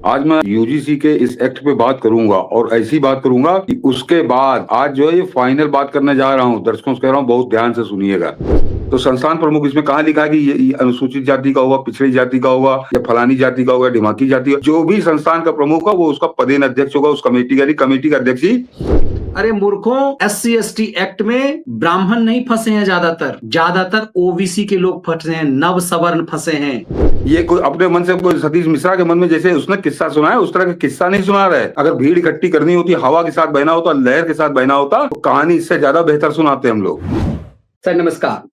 आज मैं यूजीसी के इस एक्ट पे बात करूंगा और ऐसी बात करूंगा कि उसके बाद आज जो है ये फाइनल बात करने जा रहा हूं। दर्शकों से कह रहा हूं, बहुत ध्यान से सुनिएगा। तो संस्थान प्रमुख इसमें कहाँ लिखा है कि ये अनुसूचित जाति का होगा, पिछड़ी जाति का होगा, या फलानी जाति का होगा, ढिमाकी जाति का, जो भी संस्थान का प्रमुख होगा वो उसका पदेन अध्यक्ष होगा, उस कमेटी का, कमेटी का अध्यक्ष ही। अरे मूर्खों, SC/ST एक्ट में ब्राह्मण नहीं फंसे हैं, ज्यादातर ओबीसी के लोग फंसे हैं, नव सवर्ण फंसे हैं। ये कोई अपने मन से कोई सतीश मिश्रा के मन में जैसे उसने किस्सा सुना है उस तरह का किस्सा नहीं सुना रहा है। अगर भीड़ इकट्ठी करनी होती, हवा के साथ बहना होता, लहर के साथ बहना होता, तो कहानी इससे ज्यादा बेहतर सुनाते हम लोग। सर नमस्कार।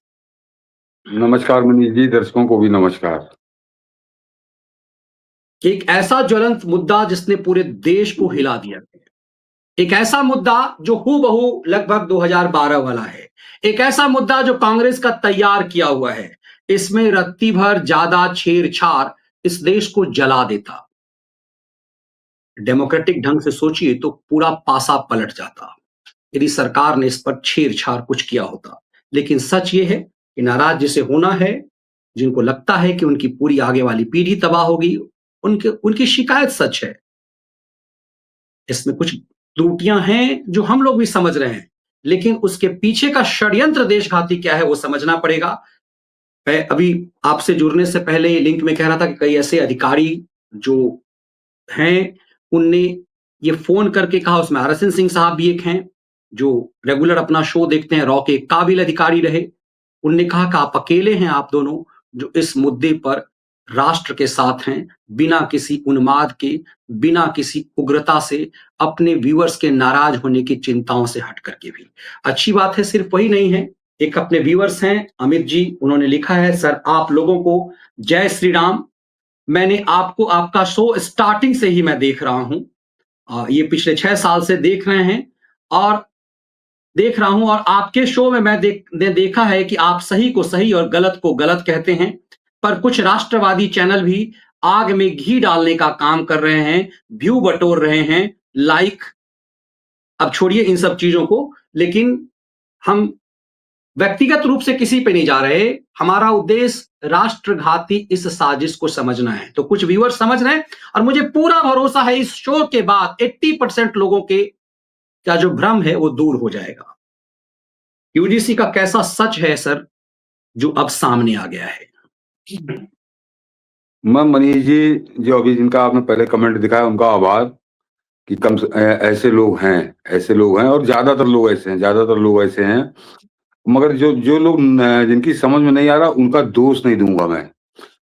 नमस्कार मनीष जी, दर्शकों को भी नमस्कार। एक ऐसा ज्वलंत मुद्दा जिसने पूरे देश को हिला दिया, एक ऐसा मुद्दा जो हूबहू लगभग 2012 वाला है, एक ऐसा मुद्दा जो कांग्रेस का तैयार किया हुआ है। इसमें रत्ती भर ज्यादा छेड़छाड़ इस देश को जला देता। डेमोक्रेटिक ढंग से सोचिए तो पूरा पासा पलट जाता यदि सरकार ने इस पर छेड़छाड़ कुछ किया होता। लेकिन सच ये है कि नाराज जिसे होना है, जिनको लगता है कि उनकी पूरी आगे वाली पीढ़ी तबाह होगी, उनकी शिकायत सच है। इसमें कुछ त्रुटियां हैं जो हम लोग भी समझ रहे हैं, लेकिन उसके पीछे का षड्यंत्र देशघाती क्या है वो समझना पड़ेगा। मैं अभी आपसे जुड़ने से पहले लिंक में कह रहा था कि कई ऐसे अधिकारी जो हैं उनने ये फोन करके कहा, उसमें RSN सिंह साहब भी एक हैं जो रेगुलर अपना शो देखते हैं, रॉ के काबिल अधिकारी रहे। उनने कहा कि आप अकेले हैं, आप दोनों जो इस मुद्दे पर राष्ट्र के साथ हैं, बिना किसी उन्माद के, बिना किसी उग्रता से, अपने व्यूअर्स के नाराज होने की चिंताओं से हट करके भी। अच्छी बात है, सिर्फ वही नहीं है, एक अपने व्यूअर्स हैं अमित जी, उन्होंने लिखा है, सर आप लोगों को जय श्री राम। मैंने आपको, आपका शो स्टार्टिंग से ही मैं देख रहा हूं, ये पिछले 6 साल से देख रहे हैं और आपके शो में मैंने देखा है कि आप सही को सही और गलत को गलत कहते हैं, पर कुछ राष्ट्रवादी चैनल भी आग में घी डालने का काम कर रहे हैं, व्यू बटोर रहे हैं, लाइक। अब छोड़िए इन सब चीजों को, लेकिन हम व्यक्तिगत रूप से किसी पे नहीं जा रहे। हमारा उद्देश्य राष्ट्रघाती इस साजिश को समझना है। तो कुछ व्यूअर्स समझ रहे हैं और मुझे पूरा भरोसा है इस शो के बाद 80% लोगों के का जो भ्रम है वो दूर हो जाएगा। यूजीसी का कैसा सच है सर जो अब सामने आ गया है? मैं मनीष जी, जो अभी जिनका आपने पहले कमेंट दिखाया उनका आभार कि ऐसे लोग हैं और ज्यादातर लोग ऐसे हैं। मगर जो लोग जिनकी समझ में नहीं आ रहा उनका दोष नहीं दूंगा मैं।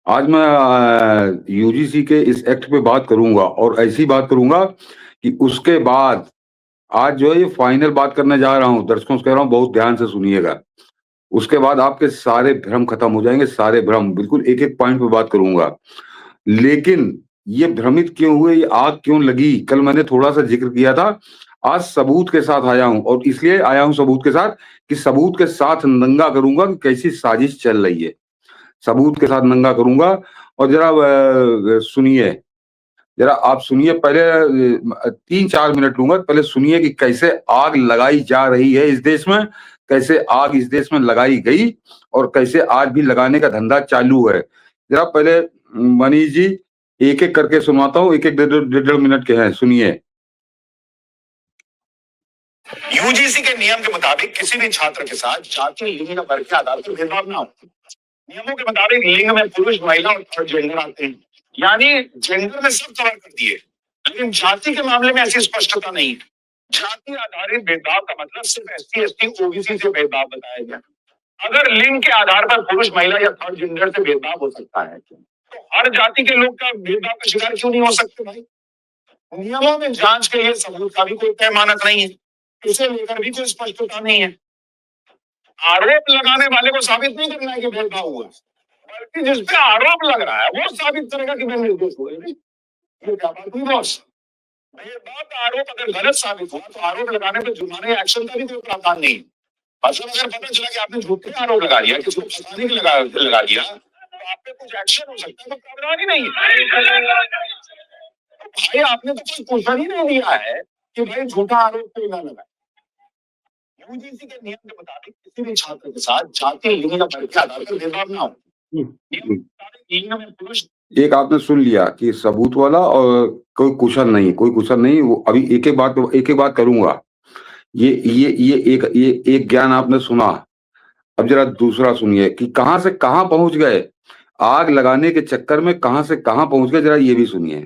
आज मैं यूजीसी के इस एक्ट पे बात करूंगा और ऐसी बात करूंगा कि उसके बाद आज जो है ये फाइनल बात करने जा रहा हूं। दर्शकों से कह रहा हूं, बहुत ध्यान से सुनिएगा। उसके बाद आपके सारे भ्रम खत्म हो जाएंगे, सारे भ्रम, बिल्कुल एक एक पॉइंट पे बात करूंगा। लेकिन ये भ्रमित क्यों हुए, ये आग क्यों लगी, कल मैंने थोड़ा सा जिक्र किया था। आज सबूत के साथ आया हूं और इसलिए आया हूं सबूत के साथ कि सबूत के साथ नंगा करूंगा कि कैसी साजिश चल रही है। सबूत के साथ नंगा करूंगा। और जरा सुनिए, जरा आप सुनिए, पहले 3-4 मिनट लूंगा, पहले सुनिए कि कैसे आग लगाई जा रही है इस देश में, कैसे आग इस देश में लगाई गई और कैसे आज भी लगाने का धंधा चालू है। जरा पहले मनीष जी एक एक करके सुनवाता हूँ, एक एक 1.5 मिनट के हैं, सुनिए। यूजीसी के नियम के मुताबिक किसी भी छात्र के साथ जाति, लिंग या वर्ग के आधार पर भेदभाव ना हो। नियमों के मुताबिक लिंग में पुरुष, महिला और थर्ड जेंडर आते हैं, यानी जेंडर में सब कवर कर दिए। लेकिन जाति के मामले में ऐसी स्पष्टता नहीं है। जाति आधारित भेदभाव का मतलब सिर्फ SC/ST OBC से भेदभाव बताया गया। अगर लिंग के आधार पर पुरुष, महिला या थर्ड जेंडर से भेदभाव हो सकता है तो हर जाति के लोग का भेदभाव का शिकार क्यों नहीं हो सकते भाई? नियमों में जांच के लिए सबूत का भी कोई तय मानक नहीं है, इसे लेकर भी कोई स्पष्टता नहीं है। आरोप लगाने वाले को साबित नहीं करना है कि भेदभाव हुआ, बल्कि जिस पे आरोप लग रहा है वो साबित करेगा कि मैं निर्दोष हुआ। ये क्या बात हुई बॉस? ये बात, आरोप अगर गलत साबित हुआ तो आरोप लगाने पर जुर्माने एक्शन का भी कोई प्रावधान नहीं है। मतलब अगर पता चला कि आपने झूठे आरोप लगा दिया, किसी को फंसाने के लगा दिया, तो आप पे कुछ एक्शन हो सकता है, तो प्रावधान ही नहीं है। भाई आपने तो कोई क्वेश्चन ही नहीं दिया है कि भाई झूठा आरोप कोई ना लगाए। यूजीसी के नियम के मुताबिक किसी भी छात्र के साथ जाति, लिंग या वर्ग के आधार पर भेदभाव ना हो। लिंग में पुरुष, एक आपने सुन लिया कि सबूत वाला और कोई क्वेश्चन नहीं, वो अभी एक-एक बात करूँगा। ये एक ज्ञान आपने सुना। अब जरा दूसरा सुनिए कि कहाँ से कहाँ पहुँच गए। आग लगाने के चक्कर में कहाँ से कहाँ पहुँच गए, जरा ये भी सुनिए।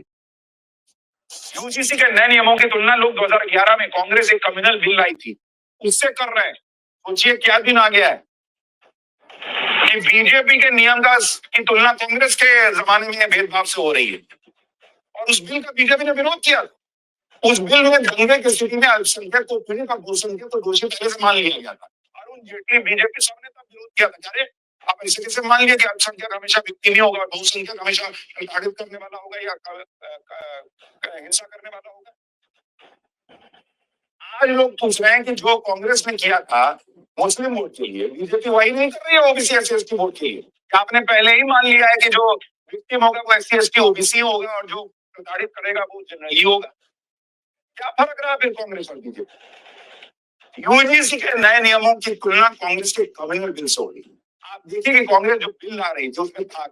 यूजीसी के नए नियमों की तुलना लोग 2011 में कांग्रेस एक कम्युनल बिल लाई थी, उससे कर रहे हैं। सोचिए क्या दिन आ गया है कि बीजेपी के नियम की तुलना कांग्रेस के जमाने में भेदभाव से हो रही है, और उस बिल का बीजेपी ने विरोध किया। उस बिल में दंगे की स्थिति में अल्पसंख्यक को पीड़ित और बहुसंख्यक को दोषी पहले से मान लिया गया था। अरुण जेटली बीजेपी सामने तब विरोध किया था, अरे आप ऐसे कैसे मान लिया कि अल्पसंख्यक हमेशा व्यक्ति नहीं होगा, बहुसंख्यक हमेशा प्रताड़ित करने वाला होगा या हिंसा करने वाला होगा। आज लोग पूछ रहे हैं कि जो कांग्रेस ने किया था मुस्लिम वोट के लिए, बीजेपी वही नहीं कर रही है ओबीसी एससी एसटी वोट के लिए। आपने पहले ही मान लिया है कि जो विक्टिम होगा वो एससी एसटी ओबीसी होगा और जो प्रताड़ित करेगा वो जनरली होगा। क्या फर्क रहा फिर कांग्रेस और बीजेपी? यूजीसी के नए नियमों की तुलना कांग्रेस के कम्युनल बिल से हो रही है। आप देखिए कि कांग्रेस जो बिल ला रही थी उसमें था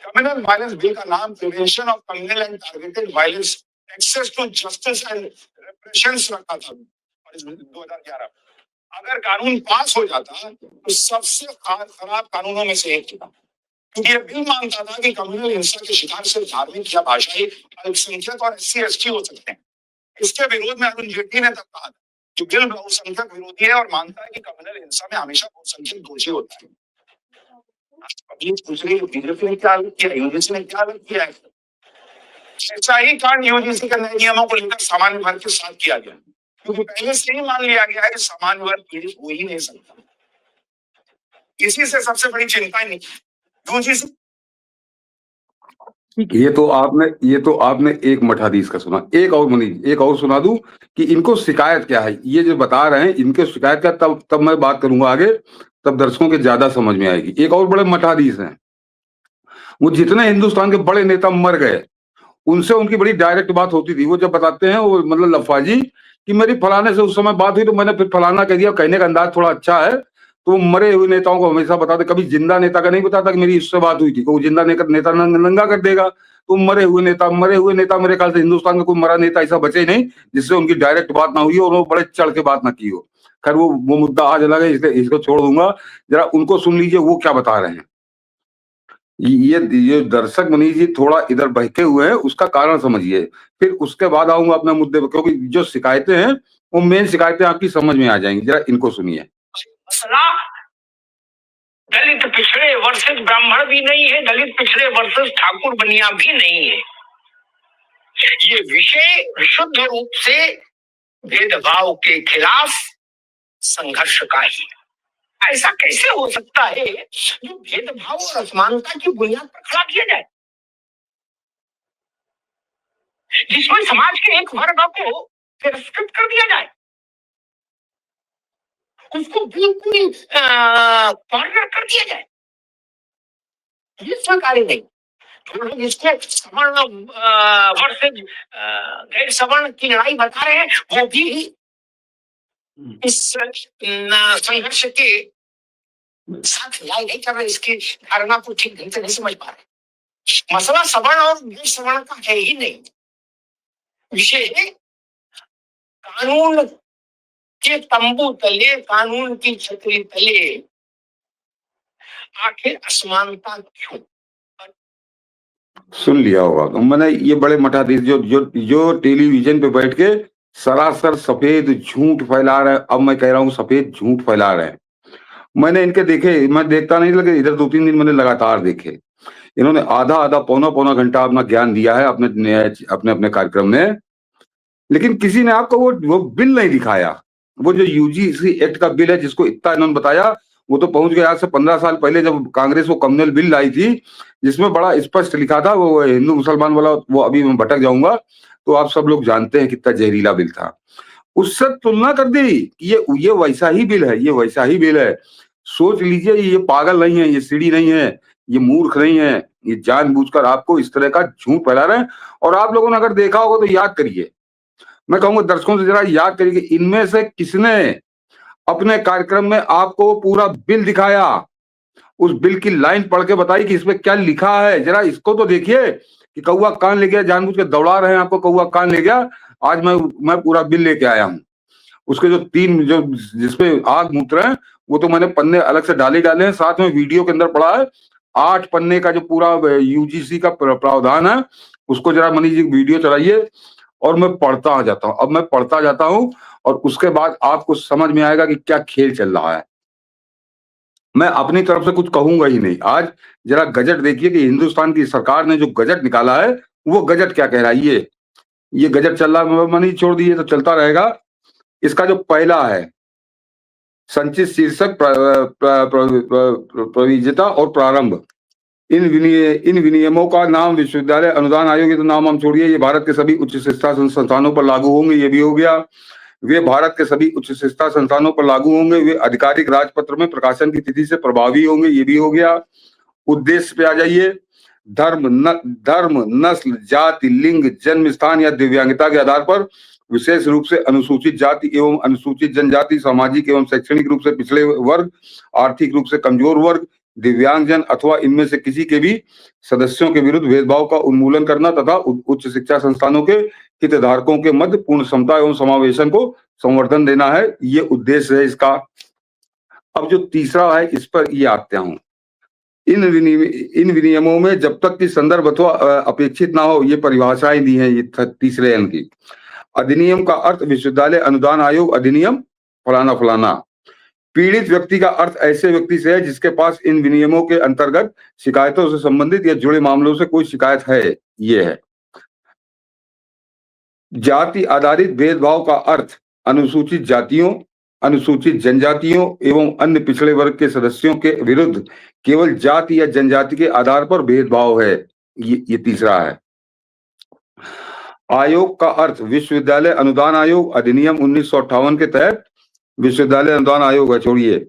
कम्युनल वायलेंस बिल का नाम prevention of communal and targeted violence access to justice and reparations रखा था 2011। अगर कानून पास हो जाता तो सबसे खराब कानूनों में से एक था, क्योंकि ये बिल मानता था कि कम्युनल हिंसा के शिकार सिर्फ धार्मिक या भाषाई अल्पसंख्यक और एससी एसटी हो सकते हैं। इसके विरोध में अरुण जेटली ने तब कहा था कि बिल बहुसंख्यक विरोधी है और मानता है कि कम्युनल हिंसा में हमेशा बहुसंख्यक दोषी होता है। पूछ रही है बीजेपी ने क्या अलग किया, यूजीसी ने क्या अलग किया है? ऐसा ही कांड यूजीसी के नए नियमों को लेकर सामान्य वर्ग के साथ किया गया, क्योंकि पहले से ही मान लिया गया है कि सामान्य वर्ग पीड़ित हो ही नहीं सकता। इसी से सबसे बड़ी चिंता नहीं यूजीसी। ये तो आपने एक मठाधीश का सुना। एक और सुना दूं कि इनको शिकायत क्या है। ये जो बता रहे हैं इनके शिकायत क्या, तब मैं बात करूंगा आगे, तब दर्शकों के ज्यादा समझ में आएगी। एक और बड़े मठाधीश हैं, वो जितने हिंदुस्तान के बड़े नेता मर गए उनसे उनकी बड़ी डायरेक्ट बात होती थी। वो जब बताते हैं वो मतलब लफाजी कि मेरी फलाने से उस समय बात हुई तो मैंने फिर फलाना कह दिया। कहने का अंदाज थोड़ा अच्छा है, तो मरे हुए नेताओं को हमेशा बताते, कभी जिंदा नेता का नहीं बताता कि मेरी इससे बात हुई थी। कोई जिंदा नेता नंगा कर देगा, तो मरे हुए नेता मेरे ख्याल से हिंदुस्तान का कोई मरा नेता ऐसा बचे नहीं जिससे उनकी डायरेक्ट बात ना हुई और वो बड़े चढ़ के बात ना की हो। खैर वो मुद्दा आज अलग है, इसलिए इसको छोड़ दूंगा। जरा उनको सुन लीजिए वो क्या बता रहे हैं। ये दर्शक मनीष जी थोड़ा इधर बहके हुए हैं, उसका कारण समझिए, फिर उसके बाद आऊंगा अपने मुद्दे पर, क्योंकि जो शिकायतें हैं वो मेन शिकायतें आपकी समझ में आ जाएंगी। जरा इनको सुनिए। दलित पिछड़े वर्सेस ब्राह्मण भी नहीं है, दलित पिछड़े वर्सेस ठाकुर बनिया भी नहीं है। ये विषय विशुद्ध रूप से भेदभाव के खिलाफ संघर्ष का ही। ऐसा कैसे हो सकता है जो भेदभाव और असमानता की बुनियाद पर खड़ा किया जाए, जिसमें समाज के एक वर्ग को तिरस्कृत कर दिया जाए, उसको बिल्कुल कॉर्नर कर दिया जाए। ये स्वीकार्य नहीं। जो लोग इसको सवर्ण वर्सेस गैर सवर्ण की लड़ाई बता रहे हैं वो भी इस संघर्ष के साथ न्याय नहीं कर रहे, इसकी धारणा को ठीक ढंग से नहीं समझ पा रहे। मसला सवर्ण और गैर सवर्ण का है ही नहीं, विषय है कानून के तंबू तले, कानून की छतरी तले आखिर असमानता क्यों। सुन लिया होगा मैंने, ये बड़े मठाधीश जो टेलीविजन पे बैठ के सरासर सफेद झूठ फैला रहे हैं। अब मैं कह रहा हूँ सफेद झूठ फैला रहे हैं। मैंने इनके देखे, मैं देखता नहीं, लगे इधर 2-3 दिन मैंने लगातार देखे। इन्होंने आधा पौना घंटा अपना ज्ञान दिया है अपने कार्यक्रम में, लेकिन किसी ने आपको वो बिल नहीं दिखाया। वो जो यूजीसी एक्ट का बिल है जिसको इतना इन्होंने बताया, वो तो पहुंच गया आज से 15 साल पहले जब कांग्रेस वो कम्युनल बिल लाई थी, जिसमें बड़ा स्पष्ट लिखा था, वो हिंदू मुसलमान वाला, वो अभी मैं भटक जाऊंगा, तो आप सब लोग जानते हैं कितना जहरीला बिल था। उससे तुलना कर दी कि ये वैसा ही बिल है, ये वैसा ही बिल है। सोच लीजिए, ये पागल नहीं है, ये सीढ़ी नहीं है, ये मूर्ख नहीं है, ये जानबूझकर आपको इस तरह का झूठ फैला रहे हैं। और आप लोगों ने अगर देखा होगा तो याद करिए, मैं कहूंगा दर्शकों से जरा याद करिए कि इनमें से किसने अपने कार्यक्रम में आपको पूरा बिल दिखाया। उस बिल की लाइन पढ़ के बताई कि इसमें क्या लिखा है, जरा इसको तो देखिए कि कौवा कान ले गया, जानबूझ के दौड़ा रहे हैं आपको, कौवा कान ले गया। आज मैं पूरा बिल लेके आया हूँ। उसके जो 3 जो जिसपे आग मूत रहे हैं वो तो मैंने पन्ने अलग से डाले हैं, साथ में वीडियो के अंदर पड़ा है 8 पन्ने का जो पूरा यूजीसी का प्रावधान है, उसको जरा मनीष जी वीडियो चलाइए और मैं पढ़ता जाता हूँ। अब मैं पढ़ता जाता हूँ और उसके बाद आपको समझ में आएगा कि क्या खेल चल रहा है। मैं अपनी तरफ से कुछ कहूंगा ही नहीं। आज जरा गजट देखिए कि हिंदुस्तान की सरकार ने जो गजट निकाला है वो गजट क्या कह रहा है। ये गजट चल रहा है, मनीष छोड़ दिए तो चलता रहेगा। इसका जो पहला है संचित शीर्षक प्रविजेता और प्रारंभ। इन विनियमों का नाम विश्वविद्यालय अनुदान आयोग, ये तो नाम हम छोड़िए, ये भारत के सभी उच्च शिक्षा संस्थानों पर लागू होंगे, ये भी हो गया। वे भारत के सभी उच्च शिक्षा संस्थानों पर लागू होंगे, वे आधिकारिक राजपत्र में प्रकाशन की तिथि से प्रभावी होंगे, ये भी हो गया। उद्देश्य पे आ जाइए। धर्म, नस्ल, जाति, लिंग, जन्म स्थान या दिव्यांगता के आधार पर विशेष रूप से अनुसूचित जाति एवं अनुसूचित जनजाति, सामाजिक एवं शैक्षणिक रूप से पिछड़े वर्ग, आर्थिक रूप से कमजोर वर्ग, दिव्यांगजन अथवा इनमें से किसी के भी सदस्यों के विरुद्ध भेदभाव का उन्मूलन करना तथा उच्च शिक्षा संस्थानों के हितधारकों के मध्य पूर्ण समता एवं समावेशन को संवर्धन देना है, ये उद्देश्य है इसका। अब जो तीसरा है इस पर ये आते हूं। इन विनियमों में जब तक कि संदर्भ अथवा अपेक्षित ना हो, ये परिभाषाएं दी हैं ये तीसरे अंक की। अधिनियम का अर्थ विश्वविद्यालय अनुदान आयोग अधिनियम फलाना फलाना। पीड़ित व्यक्ति का अर्थ ऐसे व्यक्ति से है जिसके पास इन विनियमों के अंतर्गत शिकायतों से संबंधित या जुड़े मामलों से कोई शिकायत है, ये है। जाति आधारित भेदभाव का अर्थ अनुसूचित जातियों, अनुसूचित जनजातियों एवं अन्य पिछड़े वर्ग के सदस्यों के विरुद्ध केवल जाति या जनजाति के आधार पर भेदभाव है, ये तीसरा है। आयोग का अर्थ विश्वविद्यालय अनुदान आयोग अधिनियम 1958 के तहत विश्वविद्यालय अनुदान आयोग है, छोड़िए।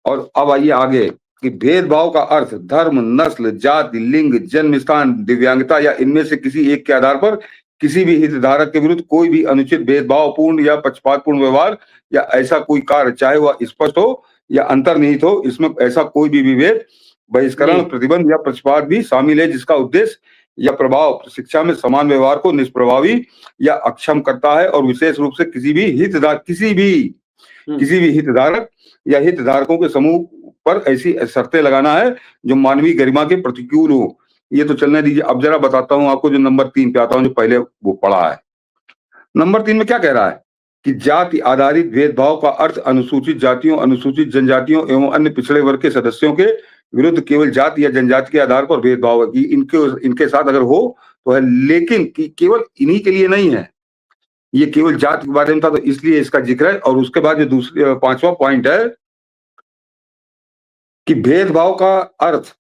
और अब आइए आगे कि भेदभाव का अर्थ धर्म, नस्ल, जाति, लिंग, जन्म स्थान, दिव्यांगता या इनमें से किसी एक के आधार पर किसी भी हितधारक के विरुद्ध कोई भी अनुचित, भेदभावपूर्ण या पक्षपातपूर्ण व्यवहार या ऐसा कोई कार्य, चाहे वह स्पष्ट हो या अंतर्निहित हो, इसमें ऐसा कोई भी विभेद, बहिष्करण, प्रतिबंध या पक्षपात भी शामिल है जिसका उद्देश्य या प्रभाव शिक्षा में समान व्यवहार को निष्प्रभावी या अक्षम करता है और विशेष रूप से किसी भी हितधारक या हितधारकों के समूह पर ऐसी शर्तें लगाना है जो मानवीय गरिमा के प्रतिकूल हो। ये तो चलने दीजिए। अब जरा बताता हूं आपको जो नंबर 3 पे आता हूं, जो पहले वो पढ़ा है। नंबर 3 में क्या कह रहा है कि जाति आधारित भेदभाव का अर्थ अनुसूचित जातियों, अनुसूचित जनजातियों एवं अन्य पिछड़े वर्ग के सदस्यों के विरुद्ध केवल जाति या जनजाति के आधार पर भेदभाव है कि इनके साथ अगर हो तो है, लेकिन केवल इन्हीं के लिए नहीं है, ये केवल जाति के बारे में था तो इसलिए इसका जिक्र है। और उसके बाद जो दूसरी 5वां पॉइंट है कि भेदभाव का अर्थ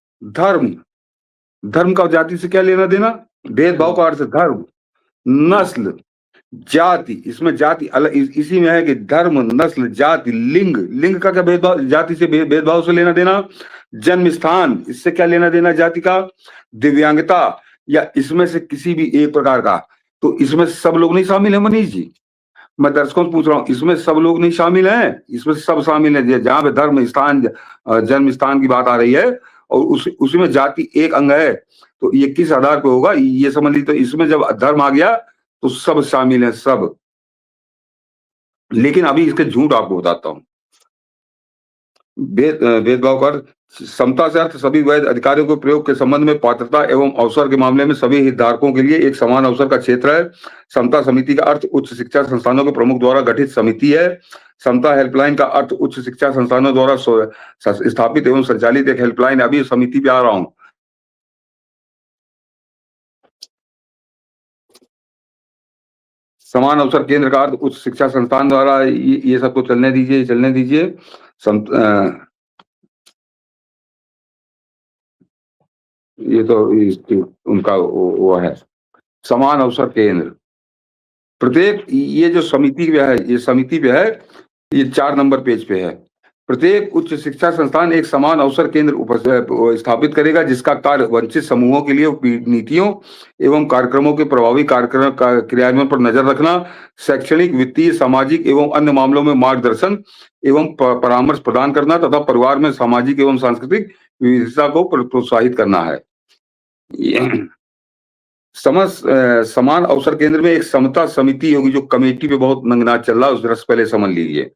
धर्म का जाति से क्या लेना देना। भेदभाव का अर्थ धर्म, नस्ल, जाति, इसमें जाति अलग, इसी में है कि धर्म, नस्ल, जाति, लिंग का क्या भेदभाव, जाति से भेदभाव से लेना देना। जन्म स्थान, इससे क्या लेना देना जाति का। दिव्यांगता या इसमें से किसी भी एक प्रकार का, तो इसमें सब लोग नहीं शामिल है मनीष जी, मैं दर्शकों से पूछ रहा हूँ, इसमें सब लोग नहीं शामिल हैं, इसमें सब शामिल है। जहां पे धर्म स्थान, जन्म स्थान की बात आ रही है और उसी में जाति एक अंग है, तो ये किस आधार पे होगा ये समझ लीजिए। तो इसमें जब धर्म आ गया तो सब शामिल है, सब। लेकिन अभी इसके झूठ आपको बताता हूं। भेदभाव कर समता से अर्थ सभी वैध अधिकारियों के प्रयोग के संबंध में पात्रता एवं अवसर के मामले में सभी हितधारकों के लिए एक समान अवसर का क्षेत्र है। समता समिति का अर्थ उच्च शिक्षा संस्थानों के प्रमुख द्वारा गठित समिति है। समता हेल्पलाइन का अर्थ उच्च शिक्षा संस्थानों द्वारा स्थापित एवं संचालित एक हेल्पलाइन। अभी समिति पे आ रहा हूं। समान अवसर केंद्र का अर्थ उच्च शिक्षा संस्थान द्वारा, ये सबको चलने दीजिए। ये तो उनका वो है समान अवसर केंद्र। प्रत्येक, ये जो समिति पे है, ये समिति पे है, ये 4 नंबर पेज पे है। प्रत्येक उच्च शिक्षा संस्थान एक समान अवसर केंद्र स्थापित करेगा जिसका कार्य वंचित समूहों के लिए नीतियों एवं कार्यक्रमों के प्रभावी कार्यक्रम क्रियान्वयन पर नजर रखना, शैक्षणिक, वित्तीय, सामाजिक एवं अन्य मामलों में मार्गदर्शन एवं परामर्श प्रदान करना तथा परिवार में सामाजिक एवं सांस्कृतिक विविधता को प्रोत्साहित करना है। समान अवसर केंद्र में एक समता समिति होगी, जो कमेटी पे बहुत नंगनाच चल रहा है, उस रस पहले समझ लीजिए।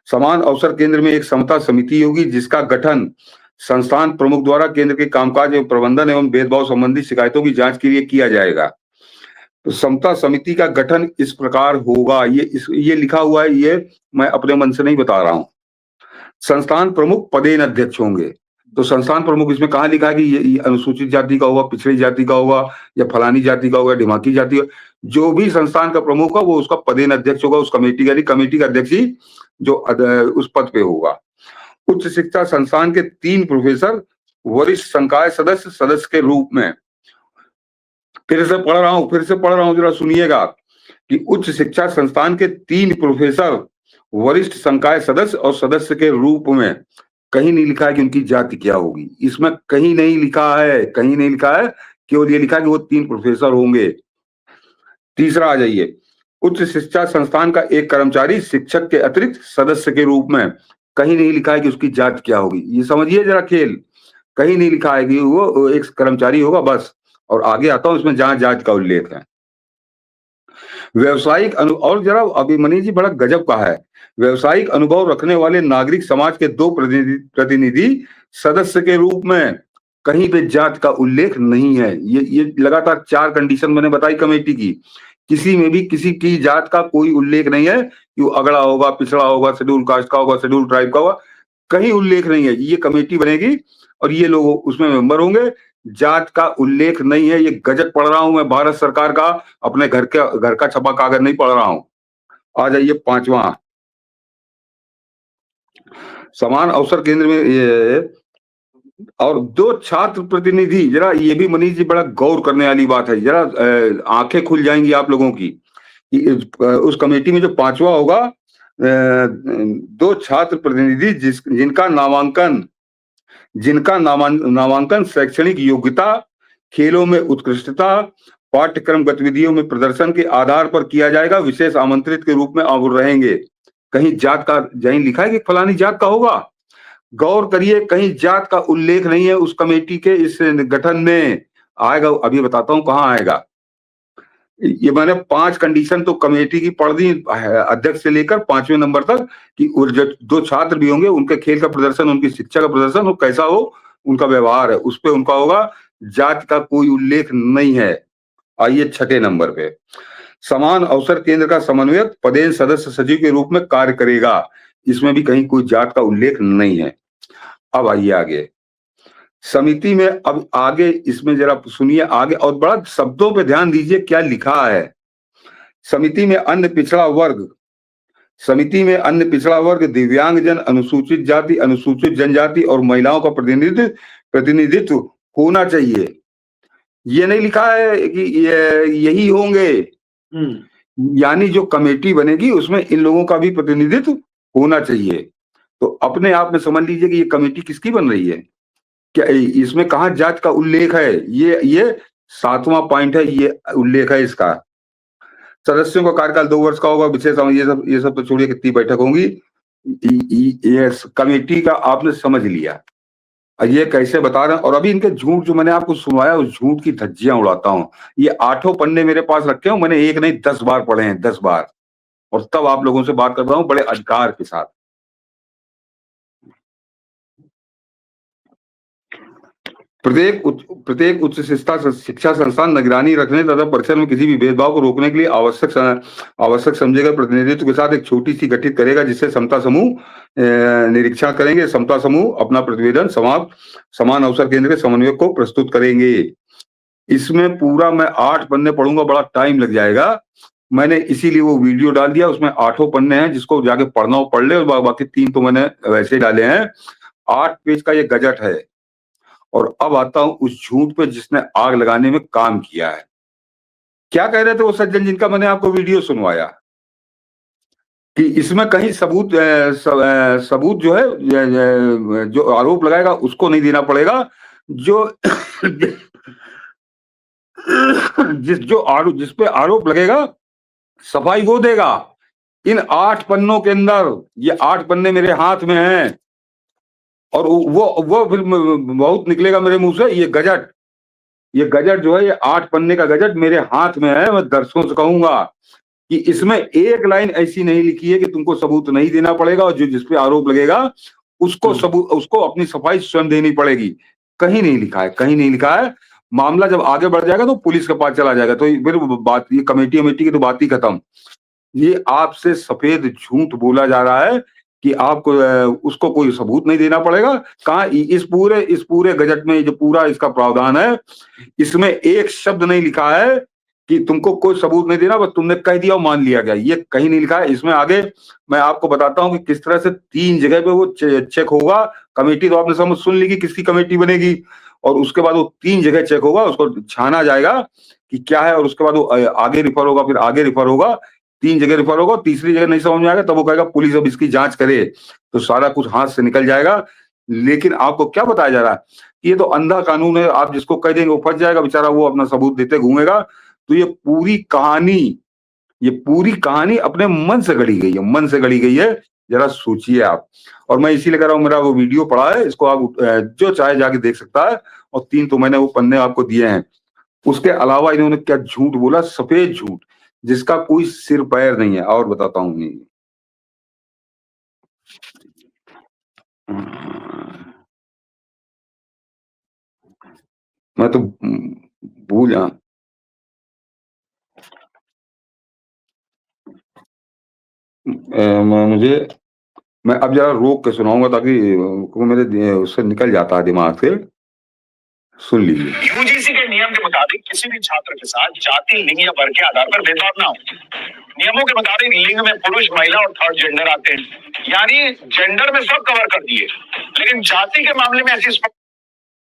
समान अवसर केंद्र में एक समता समिति होगी, जिसका गठन संस्थान प्रमुख द्वारा केंद्र के कामकाज एवं प्रबंधन एवं भेदभाव संबंधी शिकायतों की जांच के लिए किया जाएगा। तो समता समिति का गठन इस प्रकार होगा, ये लिखा हुआ है, ये मैं अपने मन से नहीं बता रहा हूं। संस्थान प्रमुख पदेन अध्यक्ष होंगे। तो संस्थान प्रमुख इसमें कहाँ लिखा है कि ये अनुसूचित जाति का होगा, पिछड़ी जाति का होगा, या फलानी जाति का होगा, ढिमाकी जाति का, जो भी संस्थान का प्रमुख है वो उसका पदेन अध्यक्ष होगा, उस कमेटी का, कमेटी का अध्यक्ष ही जो उस पद पे होगा। उच्च शिक्षा संस्थान के 3 प्रोफेसर वरिष्ठ संकाय सदस्य के रूप में, फिर से पढ़ रहा हूं, जरा सुनिएगा कि उच्च शिक्षा संस्थान के 3 प्रोफेसर वरिष्ठ संकाय सदस्य और सदस्य के रूप में, कहीं नहीं लिखा है कि उनकी जाति क्या होगी, इसमें कहीं नहीं लिखा है, केवल ये लिखा है कि वो 3 प्रोफेसर होंगे। तीसरा आ जाइए, उच्च शिक्षा संस्थान का एक कर्मचारी शिक्षक के अतिरिक्त सदस्य के रूप में, कहीं नहीं लिखा है कि उसकी जाति क्या होगी। ये समझिए जरा खेल, कहीं नहीं लिखा है कि वो एक कर्मचारी होगा बस। और आगे आता हूं, इसमें जहां जाति का उल्लेख है। व्यावसायिक और जरा अभिमन्यु जी बड़ा गजब का है, व्यावसायिक अनुभव रखने वाले नागरिक समाज के 2 प्रतिनिधि सदस्य के रूप में, कहीं पे जाति का उल्लेख नहीं है। ये लगातार 4 कंडीशन मैंने बताई कमेटी की, किसी में भी किसी की जात का कोई उल्लेख नहीं है कि वो अगड़ा होगा, पिछड़ा होगा, शेड्यूल कास्ट का होगा, शेड्यूल ट्राइब का होगा, कहीं उल्लेख नहीं है। ये कमेटी बनेगी और ये लोग उसमें मेंबर होंगे, जात का उल्लेख नहीं है। ये गजट पढ़ रहा हूं मैं, भारत सरकार का, अपने घर का छपा कागज नहीं पढ़ रहा हूं। आ जाइए 5वां, समान अवसर केंद्र में ये और 2 छात्र प्रतिनिधि, जरा ये भी मनीष जी बड़ा गौर करने वाली बात है, जरा आंखें खुल जाएंगी आप लोगों की कि उस कमेटी में जो 5वां होगा, 2 छात्र प्रतिनिधि जिनका नामांकन शैक्षणिक योग्यता, खेलों में उत्कृष्टता, पाठ्यक्रम गतिविधियों में प्रदर्शन के आधार पर किया जाएगा, विशेष आमंत्रित के रूप में रहेंगे। कहीं जात का जहीं लिखा है कि फलानी जात का होगा, गौर करिए, कहीं जात का उल्लेख नहीं है उस कमेटी के इस गठन में। आएगा, अभी बताता हूं कहां आएगा। ये मैंने 5 कंडीशन तो कमेटी की पढ़ दी, अध्यक्ष से लेकर 5वें नंबर तक, कि जो 2 छात्र भी होंगे, उनके खेल का प्रदर्शन, उनकी शिक्षा का प्रदर्शन हो, कैसा हो उनका व्यवहार है, उस पे उनका होगा, जात का कोई उल्लेख नहीं है। आइए 6ठे नंबर पे, समान अवसर केंद्र का समन्वयक पदेन सदस्य सचिव के रूप में कार्य करेगा, इसमें भी कहीं कोई जात का उल्लेख नहीं है। अब आइए आगे, समिति में अब आगे इसमें जरा सुनिए आगे, और बड़ा शब्दों पे ध्यान दीजिए क्या लिखा है। समिति में अन्य पिछड़ा वर्ग, दिव्यांगजन, अनुसूचित जाति, अनुसूचित जनजाति और महिलाओं का प्रतिनिधित्व होना चाहिए। ये नहीं लिखा है कि यही होंगे, यानी जो कमेटी बनेगी उसमें इन लोगों का भी प्रतिनिधित्व होना चाहिए। तो अपने आप में समझ लीजिए कि ये कमेटी किसकी बन रही है, क्या इसमें कहाँ जात का उल्लेख है। ये 7वां पॉइंट है, ये उल्लेख है इसका। सदस्यों का कार्यकाल 2 वर्ष का होगा, विशेष ये सब तो छोड़िए, कितनी बैठक होंगी। ये कमेटी का आपने समझ लिया, ये कैसे बता रहे हैं। और अभी इनके झूठ जो मैंने आपको सुनवाया, उस झूठ की धज्जियां उड़ाता हूं। ये 8 पन्ने मेरे पास रखे हूं, मैंने एक नहीं 10 बार पढ़े हैं, 10 बार, और तब आप लोगों से बात कर रहा हूं बड़े अधिकार के साथ। प्रत्येक उच्च शिक्षा संस्थान निगरानी रखने तथा परीक्षा में किसी भी भेदभाव को रोकने के लिए आवश्यक समझेगा प्रतिनिधित्व के साथ एक छोटी सी गठित करेगा, जिससे समता समूह निरीक्षण करेंगे। समता समूह अपना प्रतिवेदन समान अवसर केंद्र के समन्वयक को प्रस्तुत करेंगे। इसमें पूरा मैं 8 पन्ने पढ़ूंगा, बड़ा टाइम लग जाएगा। मैंने इसीलिए वो वीडियो डाल दिया, उसमें 8 पन्ने हैं, जिसको जाके पढ़ना हो पढ़ ले, और बाकी 3 तो मैंने वैसे डाले हैं। 8 पेज का ये गजट है। और अब आता हूं उस झूठ पे जिसने आग लगाने में काम किया है। क्या कह रहे थे वो सज्जन जिनका मैंने आपको वीडियो सुनवाया, कि इसमें कहीं सबूत जो है, जो आरोप लगाएगा उसको नहीं देना पड़ेगा, जिस पे आरोप लगेगा सफाई वो देगा। इन 8 पन्नों के अंदर, ये 8 पन्ने मेरे हाथ में हैं, और वो फिल्म बहुत निकलेगा मेरे मुंह से, ये गजट जो है, ये 8 पन्ने का गजट मेरे हाथ में है। मैं दर्शकों से कहूंगा कि इसमें एक लाइन ऐसी नहीं लिखी है कि तुमको सबूत नहीं देना पड़ेगा, और जो जिसपे आरोप लगेगा उसको सबूत, उसको अपनी सफाई स्वयं देनी पड़ेगी। कहीं नहीं लिखा है, कहीं नहीं लिखा है। मामला जब आगे बढ़ जाएगा तो पुलिस के पास चला जाएगा, तो फिर बात, ये कमेटी की तो बात ही खत्म। ये आपसे सफेद झूठ बोला जा रहा है कि आपको उसको कोई सबूत नहीं देना पड़ेगा। कहाँ इस पूरे गजट में जो पूरा इसका प्रावधान है, इसमें एक शब्द नहीं लिखा है कि तुमको कोई सबूत नहीं देना, बस तुमने कह दिया और मान लिया गया। ये कहीं नहीं लिखा है। इसमें आगे मैं आपको बताता हूं कि किस तरह से 3 जगह पे वो चेक होगा। कमेटी तो आपने समझ सुन ली कि किसकी कमेटी बनेगी, और उसके बाद वो 3 जगह चेक होगा, उसको छाना जाएगा कि क्या है, और उसके बाद वो आगे रिफर होगा, फिर आगे रिफर होगा, 3 जगह रिफर होगा। तीसरी जगह नहीं समझ में आएगा तब वो कहेगा पुलिस अब इसकी जांच करे, तो सारा कुछ हाथ से निकल जाएगा। लेकिन आपको क्या बताया जा रहा है, ये तो अंधा कानून है, आप जिसको कह देंगे वो फंस जाएगा बेचारा, वो अपना सबूत देते घूमेगा। तो ये पूरी कहानी अपने मन से गढ़ी गई है, मन से गढ़ी गई है। जरा सोचिए आप। और मैं इसीलिए कह रहा हूं, मेरा वो वीडियो पड़ा है, इसको आप जो चाहे जाके देख सकता है। और 3 तो मैंने वो पन्ने आपको दिए हैं। उसके अलावा इन्होंने क्या झूठ बोला, सफेद झूठ, जिसका कोई सिर पैर नहीं है। और बताता हूं नहीं, मैं तो भूल जा, मुझे, मैं अब जरा रोक के सुनाऊंगा ताकि मेरे उससे निकल जाता है दिमाग से। सुन लीजिए। यूजीसी के नियम के मुताबिक किसी भी छात्र के साथ जाति, लिंग या वर्ग के आधार पर भेदभाव ना हो। नियमों के मुताबिक लिंग में पुरुष, महिला और थर्ड जेंडर आते हैं, यानी जेंडर में सब कवर कर दिए। लेकिन जाति के मामले में ऐसी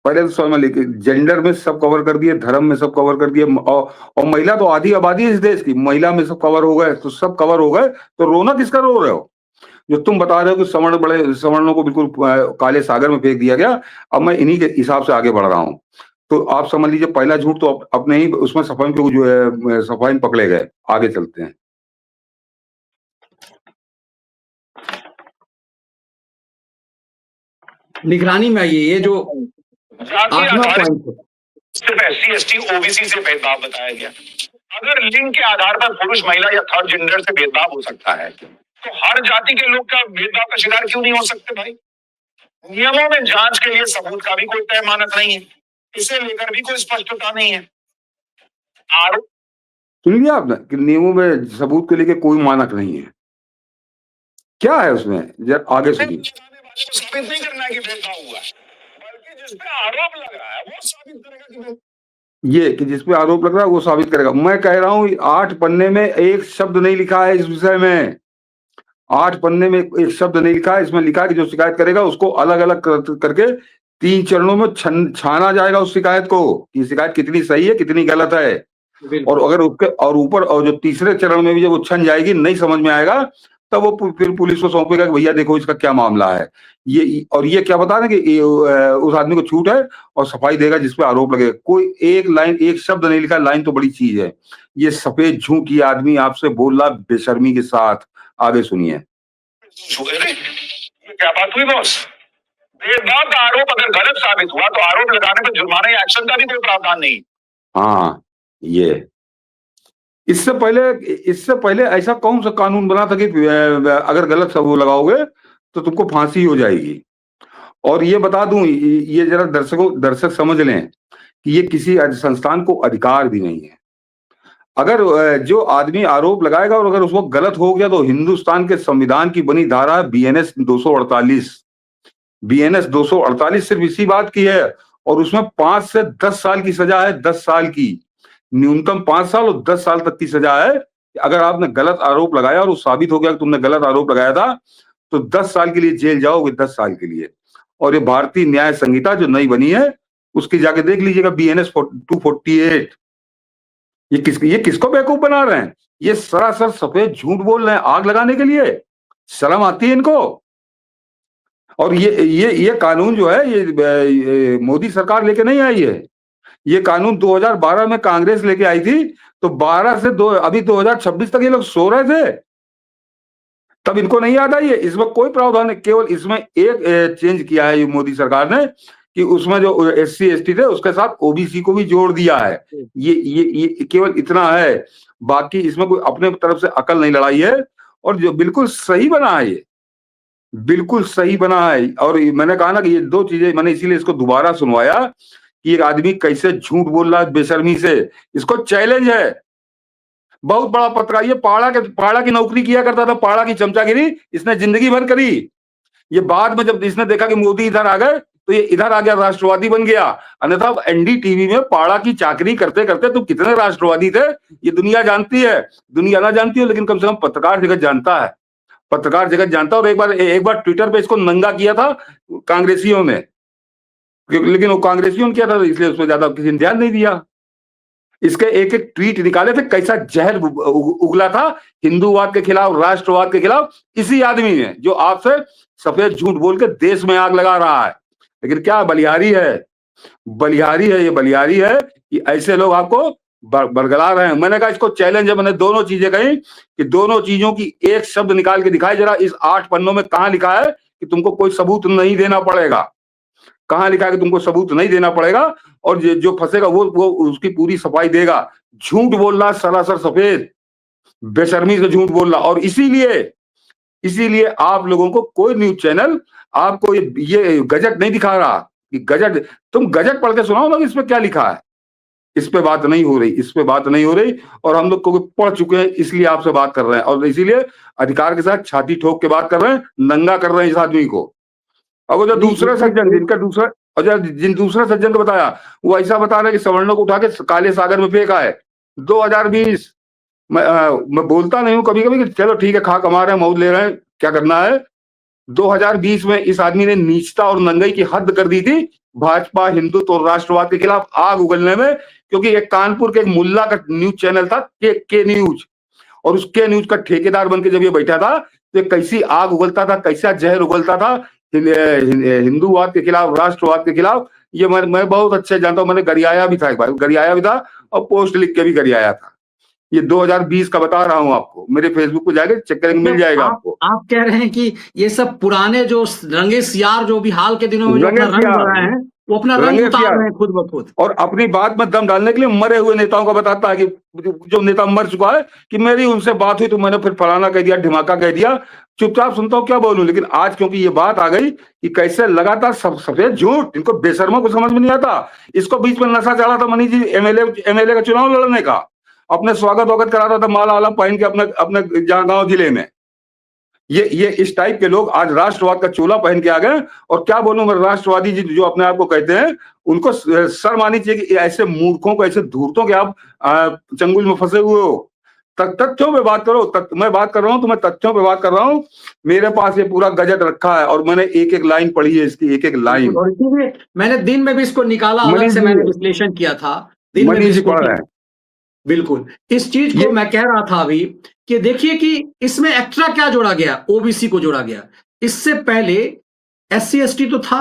पहले तो समझ लीजिए, जेंडर में सब कवर कर दिए, धर्म में सब कवर कर दिए, और महिला तो आधी आबादी है इस देश की, महिला में सब कवर हो गए, तो सब कवर हो गए, तो रोना किसका रो रहे हो? जो तुम बता रहे हो कि सवर्णों को बिल्कुल काले सागर में फेंक दिया गया, अब मैं इन्हीं के हिसाब से आगे बढ़ रहा हूँ। तो आप समझ लीजिए, पहला झूठ तो अपने ही उसमें सफाई को जो है सफाई में पकड़े गए। आगे चलते हैं। निगरानी में आइए, ये जो आठवां पॉइंट सिर्फ SC ST OBC से भेदभाव बताया गया। अगर लिंग के आधार पर पुरुष, महिला या थर्ड जेंडर से भेदभाव हो सकता है, तो हर जाति के लोग का भेदभाव का शिकार क्यों नहीं हो सकते भाई? नियमों में जांच के लिए सबूत का भी कोई तय मानक नहीं है, इसे लेकर भी कोई स्पष्टता नहीं है। आरोप सुन लिया आपने कि नियमों में सबूत को लेकर कोई मानक नहीं है। क्या है उसमें, जरा आगे सुनिए। साबित नहीं करना है कि भेदभाव हुआ है, बल्कि जिस पे आरोप लग रहा है वो साबित करेगा कि ये कि जिस पे आरोप लग रहा है वो साबित करेगा। मैं कह रहा हूं 8 पन्ने में एक शब्द नहीं लिखा है इस विषय में। 8 पन्ने में एक शब्द नहीं लिखा है। इसमें लिखा है कि जो शिकायत करेगा उसको अलग अलग करके 3 चरणों में छाना जाएगा उस शिकायत को, कि शिकायत कितनी सही है, कितनी गलत है। और अगर उसके और ऊपर, और जो तीसरे चरण में भी जब वो छन जाएगी, नहीं समझ में आएगा, तब वो फिर पुलिस को सौंपेगा कि भैया देखो इसका क्या मामला है। ये क्या बता रहे कि उस आदमी को छूट है और सफाई देगा जिसपे आरोप लगेगा। कोई एक लाइन, एक शब्द नहीं लिखा। लाइन तो बड़ी चीज है। ये सफेद झूठ ये आदमी आपसे बोल रहा बेशर्मी के साथ। आगे सुनिए। ये क्या बात हुई बॉस? भेदभाव का आरोप अगर गलत साबित हुआ तो आरोप लगाने पर जुर्माना या एक्शन का भी कोई प्रावधान नहीं। हाँ, ये इससे पहले ऐसा कौन सा कानून बना था कि अगर गलत सबूत लगाओगे तो तुमको फांसी हो जाएगी। और ये बता दूं, ये जरा दर्शक समझ लें कि ये किसी संस्थान को अधिकार भी नहीं है। अगर जो आदमी आरोप लगाएगा और अगर उसको गलत हो गया, तो हिंदुस्तान के संविधान की बनी धारा है BNS 248। BNS 248 सिर्फ इसी बात की है, और उसमें 5 से 10 साल की सजा है। 10 साल की, न्यूनतम 5 साल और 10 साल तक की सजा है। अगर आपने गलत आरोप लगाया और वो साबित हो गया कि तुमने गलत आरोप लगाया था, तो 10 साल के लिए जेल जाओगे, 10 साल के लिए। और ये भारतीय न्याय संहिता जो नई बनी है, उसकी जाके देख लीजिएगा, BNS 248। ये किसको बेवकूफ बना रहे हैं? ये सरासर सफेद झूठ बोल रहे हैं आग लगाने के लिए। शर्म आती है इनको? और ये कानून जो है, ये मोदी सरकार लेके नहीं आई है। ये कानून 2012 में कांग्रेस लेके आई थी, तो 12 से अभी 2026 तक ये लोग सो रहे थे। तब इनको नहीं याद आई है। इसमें कोई प्रावधान नहीं, केवल इसमें एक चेंज किया है ये मोदी सरकार ने कि उसमें जो SC ST थे उसके साथ OBC को भी जोड़ दिया है। ये केवल इतना है, बाकी इसमें कोई अपने तरफ से अकल नहीं लड़ाई है। और जो बिल्कुल सही बना है, ये बिल्कुल सही बना है। और मैंने कहा ना कि ये दो चीजें, मैंने इसीलिए इसको दोबारा सुनवाया कि एक आदमी कैसे झूठ बोल रहा है बेशर्मी से। इसको चैलेंज है, बहुत बड़ा पत्रकार, ये पाड़ा की नौकरी किया करता था, पाड़ा की चमचागिरी इसने जिंदगी भर करी। ये बाद में जब इसने देखा कि मोदी इधर आ गए तो ये इधर आ गया, राष्ट्रवादी बन गया। अन्यथा NDTV में पाड़ा की चाकरी करते करते तुम कितने राष्ट्रवादी थे ये दुनिया जानती है। दुनिया ना जानती है लेकिन कम से कम पत्रकार जगत जानता है, पत्रकार जगत जानता है। और एक बार ट्विटर पे इसको नंगा किया था कांग्रेसियों ने, लेकिन वो कांग्रेसियों ने किया था इसलिए उसमें ज्यादा किसी ने ध्यान नहीं दिया। इसके एक एक ट्वीट निकाले थे, कैसा जहर उगला था हिंदूवाद के खिलाफ, राष्ट्रवाद के खिलाफ, इसी आदमी ने जो आपसे सफेद झूठ बोल के देश में आग लगा रहा है। लेकिन क्या बलिहारी है, बलिहारी है, ये बलिहारी है कि ऐसे लोग आपको बरगला रहे हैं। मैंने कहा इसको चैलेंज है, मैंने दोनों चीजें कही कि दोनों चीजों की एक शब्द निकाल के दिखाए जरा, इस 8 पन्नों में कहां लिखा है कि तुमको कोई सबूत नहीं देना पड़ेगा, कहां लिखा है कि तुमको सबूत नहीं देना पड़ेगा और जो फंसेगा वो उसकी पूरी सफाई देगा। झूठ बोल रहा, सरासर सफेद बेशर्मी से झूठ बोल रहा। और इसीलिए आप लोगों को कोई न्यूज चैनल आपको ये गजट नहीं दिखा रहा कि गजट, तुम गजट पढ़ के सुनाओ ना इसमें क्या लिखा है। इस पे बात नहीं हो रही, इस पे बात नहीं हो रही। और हम लोग को पढ़ चुके हैं इसलिए आपसे बात कर रहे हैं, और इसीलिए अधिकार के साथ छाती ठोक के बात कर रहे हैं, नंगा कर रहे हैं इस आदमी को। अब वो जो दूसरे सज्जन, जिनका दूसरा, और जिन दूसरे सज्जन को बताया वो ऐसा बता रहे कि सवर्णों को उठा के काले सागर में फेंका है। 2020 मैं बोलता नहीं हूं कभी कभी कि चलो ठीक है, खा कमा रहे हैं, मौज ले रहे हैं, क्या करना है। 2020 में इस आदमी ने नीचता और नंगाई की हद कर दी थी भाजपा, हिंदुत्व और राष्ट्रवाद के खिलाफ आग उगलने में। क्योंकि एक कानपुर के एक मुल्ला का न्यूज चैनल था के न्यूज, और उस के न्यूज का ठेकेदार बनकर जब ये बैठा था तो कैसी आग उगलता था, कैसा जहर उगलता था हिंदूवाद के खिलाफ, राष्ट्रवाद के खिलाफ। ये मैं बहुत अच्छे जानता हूं, मैंने गरियाया भी था, एक बार गरियाया भी था और पोस्ट लिख के भी गरियाया था। ये 2020 का बता रहा हूं आपको, मेरे फेसबुक पे जाके चेक करेंगे, मिल जाएगा आपको। आप कह रहे हैं कि ये सब पुराने जो रंगे सियार जो भी हाल के दिनों में जो अपना रंग बढ़ाए हैं वो अपना रंग उतार रहे हैं खुद ब खुद। और अपनी बात में दम डालने के लिए मरे हुए नेताओं का बताता है कि जो नेता मर चुका है कि मेरी उनसे बात हुई तो मैंने फिर फलाना कह दिया, ढिमाका कह दिया। चुपचाप सुनता हूं, क्या बोलूं। लेकिन आज क्योंकि ये बात आ गई कि कैसे लगातार सफेद झूठ, इनको बेशर्मों को समझ में नहीं आता। इसको बीच में नशा चढ़ा था मनीष जी एमएलए का चुनाव लड़ने का, अपने स्वागत वागत कराता था माला वाला पहन के अपने जहां गांव जिले में। ये इस टाइप के लोग आज राष्ट्रवाद का चोला पहन के आ गए। और क्या बोलूं मैं, राष्ट्रवादी जी जो अपने आप को कहते हैं उनको शर्म आनी चाहिए कि ऐसे मूर्खों को, ऐसे धूर्तों के आप चंगुल में फंसे हुए हो। तथ्यों पे बात करो। मैं बात कर रहा हूं तो मैं तथ्यों पे बात कर रहा हूं। मेरे पास ये पूरा गजट रखा है और मैंने एक एक लाइन पढ़ी है इसकी, एक एक लाइन। और इसीलिए मैंने दिन में भी इसको निकाला, अलग से मैंने विश्लेषण किया था दिन में भी पढ़ रहे हैं। बिल्कुल, इस चीज को मैं कह रहा था अभी कि देखिए कि इसमें एक्स्ट्रा क्या जोड़ा गया, ओबीसी को जोड़ा गया। इससे पहले SC ST तो था।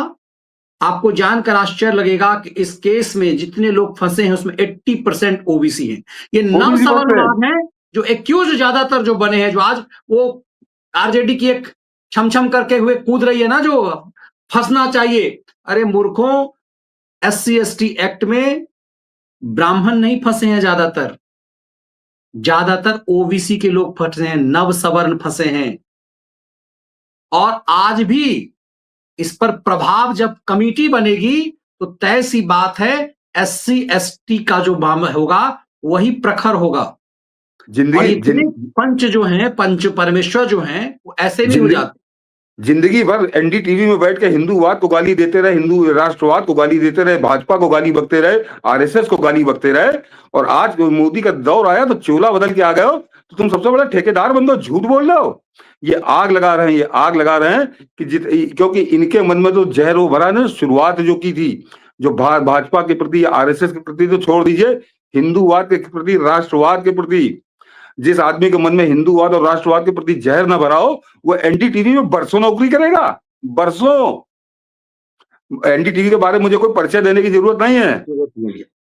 आपको जानकर आश्चर्य लगेगा कि इस केस में जितने लोग फंसे हैं उसमें 80% ओबीसी हैं। ये नवसवर्णवाद है जो एक्यूज ज्यादातर जो बने हैं, जो आज वो आरजेडी की एक छम करके हुए कूद रही है ना, जो फंसना चाहिए। अरे मूर्खों, SC ST एक्ट में ब्राह्मण नहीं फंसे हैं, ज्यादातर ओबीसी के लोग फंसे हैं, नवसवर्ण फंसे हैं। और आज भी इस पर प्रभाव जब कमेटी बनेगी तो तय सी बात है SC ST का जो होगा वही प्रखर होगा। पंच जो हैं, पंच परमेश्वर जो हैं, वो ऐसे नहीं हो जाते। जिंदगी भर NDTV में बैठ के हिंदूवाद को गाली देते रहे, हिंदू राष्ट्रवाद को गाली देते रहे, भाजपा को गाली बकते रहे, RSS को गाली बकते रहे। और आज मोदी का दौर आया तो चोला बदल के आ गए हो तो तुम सबसे बड़ा ठेकेदार बन दो, झूठ बोल रहे हो। ये आग लगा रहे हैं कि क्योंकि इनके मन में तो जहर वो भरा है। शुरुआत जो की थी, जो भाजपा के प्रति, RSS के प्रति तो छोड़ दीजिए, हिंदूवाद के प्रति, राष्ट्रवाद के प्रति जिस आदमी के मन में हिंदूवाद और राष्ट्रवाद के प्रति जहर न भरा हो, वो NDTV में बरसों नौकरी करेगा, बरसों। NDTV के बारे में मुझे कोई परिचय देने की जरूरत नहीं है।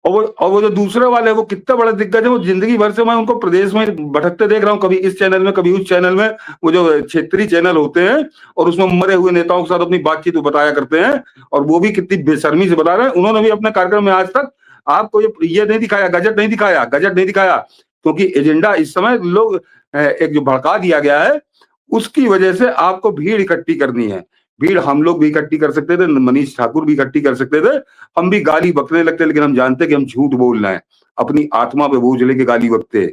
और वो जो दूसरे वाले वो कितने बड़े दिग्गज है, वो जिंदगी भर से मैं उनको प्रदेश में भटकते देख रहा हूँ, कभी इस चैनल में कभी उस चैनल में। वो जो क्षेत्रीय चैनल होते हैं और उसमें मरे हुए नेताओं के साथ अपनी बातचीत बताया करते हैं, और वो भी कितनी बेशर्मी से बता रहे हैं। उन्होंने भी अपने कार्यक्रम में आज तक आपको ये नहीं दिखाया, गजट नहीं दिखाया, क्योंकि एजेंडा इस समय लोग एक जो भड़का दिया गया है, उसकी वजह से आपको भीड़ इकट्ठी करनी है। भीड़ हम लोग भी इकट्ठी कर सकते थे, मनीष ठाकुर भी इकट्ठी कर सकते थे, हम भी गाली बकने लगते, लेकिन हम जानते कि हम झूठ बोल रहे हैं, अपनी आत्मा पे बोझ लेके गाली बकते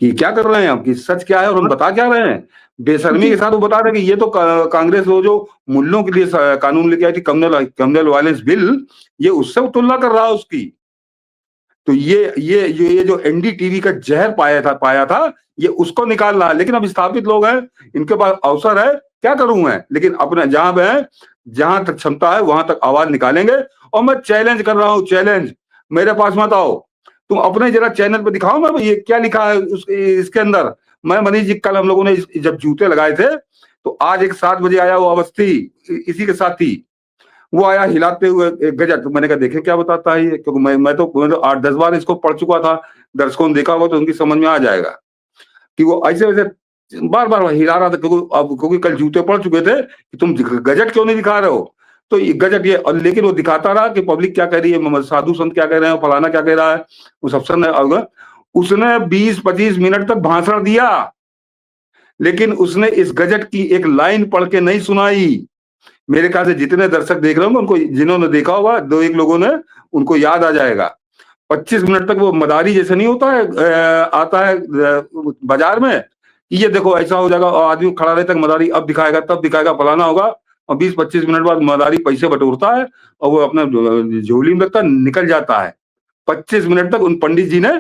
कि क्या कर रहे हैं हम, कि सच क्या है और हम बता क्या रहे हैं। बेशर्मी के साथ वो बता रहे हैं कि ये तो कांग्रेस वो जो मुल्लों के लिए कानून लेके आई थी, कम्युनल वायलेंस बिल, ये उससे तुलना कर रहा है उसकी। तो ये जो एनडीटीवी का जहर पाया था, ये उसको निकाल रहा है। लेकिन अब स्थापित लोग हैं, इनके पास अवसर है, क्या करूं मैं, लेकिन अपने जहां पे है, जहां तक क्षमता है वहां तक आवाज निकालेंगे। और मैं चैलेंज कर रहा हूं, चैलेंज, मेरे पास मत आओ, तुम अपने जरा चैनल पे दिखाओ मैं ये क्या लिखा है इसके अंदर। मैं मनीष जी, कल हम लोगों ने जब जूते लगाए थे, तो आज एक 7 बजे आया वो अवस्थी, इसी के साथ थी, वो आया हिलाते हुए गजट। मैंने कहा देखें क्या बताता है ये, क्योंकि मैं तो 8-10 बार इसको पढ़ चुका था, दर्शकों ने देखा होगा तो उनकी समझ में आ जाएगा कि वो ऐसे वैसे बार बार हिला रहा था, क्योंकि कल जूते पड़ चुके थे कि तुम गजट क्यों नहीं दिखा रहे हो। तो ये गजट ये, और लेकिन वो दिखाता रहा कि पब्लिक क्या कह रही है, साधु संत क्या कह रहे हैं, फलाना क्या कह रहा है। उस अफसर ने, उसने 20-25 मिनट तक भाषण दिया, लेकिन उसने इस गजट की एक लाइन पढ़ के नहीं सुनाई। मेरे ख्याल से जितने दर्शक देख रहे होंगे, उनको, जिन्होंने देखा होगा 2-1 लोगों ने, उनको याद आ जाएगा। 25 मिनट तक वो मदारी जैसे नहीं होता है, आता है बाजार में, ये देखो ऐसा हो जाएगा, और आदमी खड़ा रहता है, मदारी अब दिखाएगा तब दिखाएगा, फलाना होगा, और 20-25 मिनट बाद मदारी पैसे बटोरता है और वो अपने झोली में रखता निकल जाता है। 25 मिनट तक उन पंडित जी ने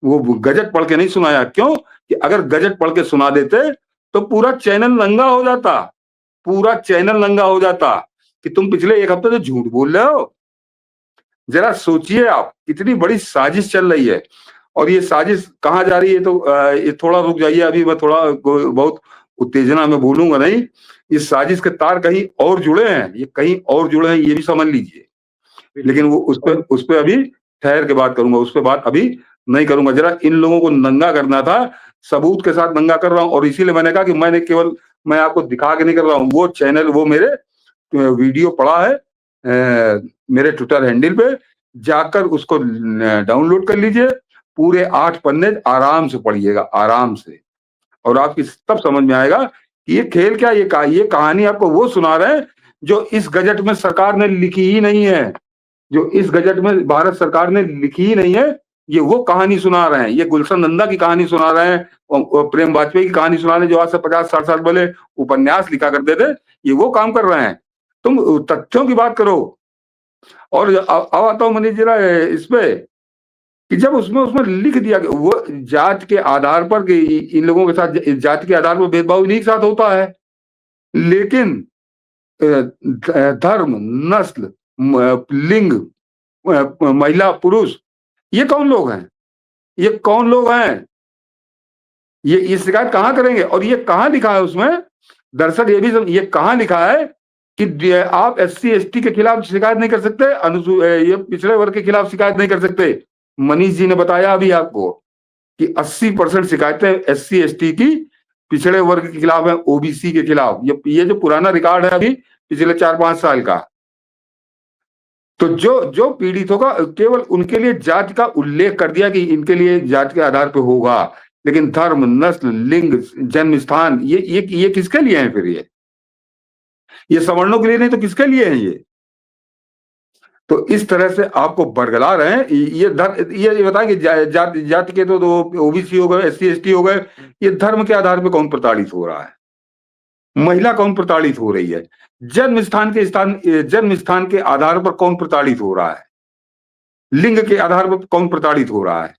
वो गजट पढ़ के नहीं सुनाया। क्यों? कि अगर गजट पढ़ के सुना देते तो पूरा चैनल नंगा हो जाता, पूरा चैनल नंगा हो जाता कि तुम पिछले 1 हफ्ते से झूठ बोल रहे हो। जरा सोचिए आप, कितनी बड़ी साजिश चल रही है। और ये साजिश कहाँ जा रही है, तो ये थोड़ा रुक जाइए, अभी मैं थोड़ा बहुत उत्तेजना में बोलूंगा नहीं। इस साजिश के तार कहीं और जुड़े हैं, ये कहीं और जुड़े हैं, ये भी समझ लीजिए। लेकिन वो उस पे अभी ठहर के बात करूंगा, उस पे बात अभी नहीं करूंगा। जरा इन लोगों को नंगा करना था, सबूत के साथ नंगा कर रहा हूं। और इसीलिए मैंने कहा कि मैं आपको दिखा के नहीं कर रहा हूँ, वो चैनल, वो मेरे वीडियो पड़ा है मेरे ट्विटर हैंडल पे, जाकर उसको डाउनलोड कर लीजिए। पूरे 8 पन्ने आराम से पढ़िएगा, आराम से, और आपकी तब समझ में आएगा कि ये खेल क्या, ये कहानी आपको वो सुना रहे हैं जो इस गजट में सरकार ने लिखी ही नहीं है, जो इस गजट में भारत सरकार ने लिखी ही नहीं है। ये वो कहानी सुना रहे हैं, ये गुलशन नंदा की कहानी सुना रहे हैं, और प्रेम वाजपेयी की कहानी सुना रहे हैं, जो आज से 50-60 साल पहले उपन्यास लिखा करते थे। ये वो काम कर रहे हैं। तुम तथ्यों की बात करो। और अब आता हूं मनीष जरा इस पे, कि जब उसमें लिख दिया कि वो जात के आधार पर, कि इन लोगों के साथ जात के आधार पर भेदभाव इन्हीं के साथ होता है, लेकिन धर्म, नस्ल, लिंग, महिला, पुरुष, ये कौन लोग हैं, ये कौन लोग हैं, ये शिकायत कहां करेंगे। और ये कहां लिखा है उसमें, दर्शक ये भी ये कहां लिखा है कि आप SC ST के खिलाफ शिकायत नहीं कर सकते, ये पिछड़े वर्ग के खिलाफ शिकायत नहीं कर सकते। मनीष जी ने बताया अभी आपको कि 80% शिकायतें SC ST की पिछड़े वर्ग के खिलाफ है, OBC के खिलाफ। ये जो पुराना रिकॉर्ड है अभी पिछले 4-5 साल का। तो जो पीड़ित होगा, केवल उनके लिए जाति का उल्लेख कर दिया कि इनके लिए जाति के आधार पर होगा, लेकिन धर्म, नस्ल, लिंग, जन्म स्थान, ये किसके लिए है फिर? ये सवर्णों के लिए नहीं तो किसके लिए है ये? तो इस तरह से आपको बरगला रहे हैं। ये बताएं कि जाति के तो OBC हो गए, SC ST हो गए, ये धर्म के आधार पर कौन प्रताड़ित हो रहा है? महिला कौन प्रताड़ित हो रही है? जन्म स्थान के आधार पर कौन प्रताड़ित हो रहा है? लिंग के आधार पर कौन प्रताड़ित हो रहा है?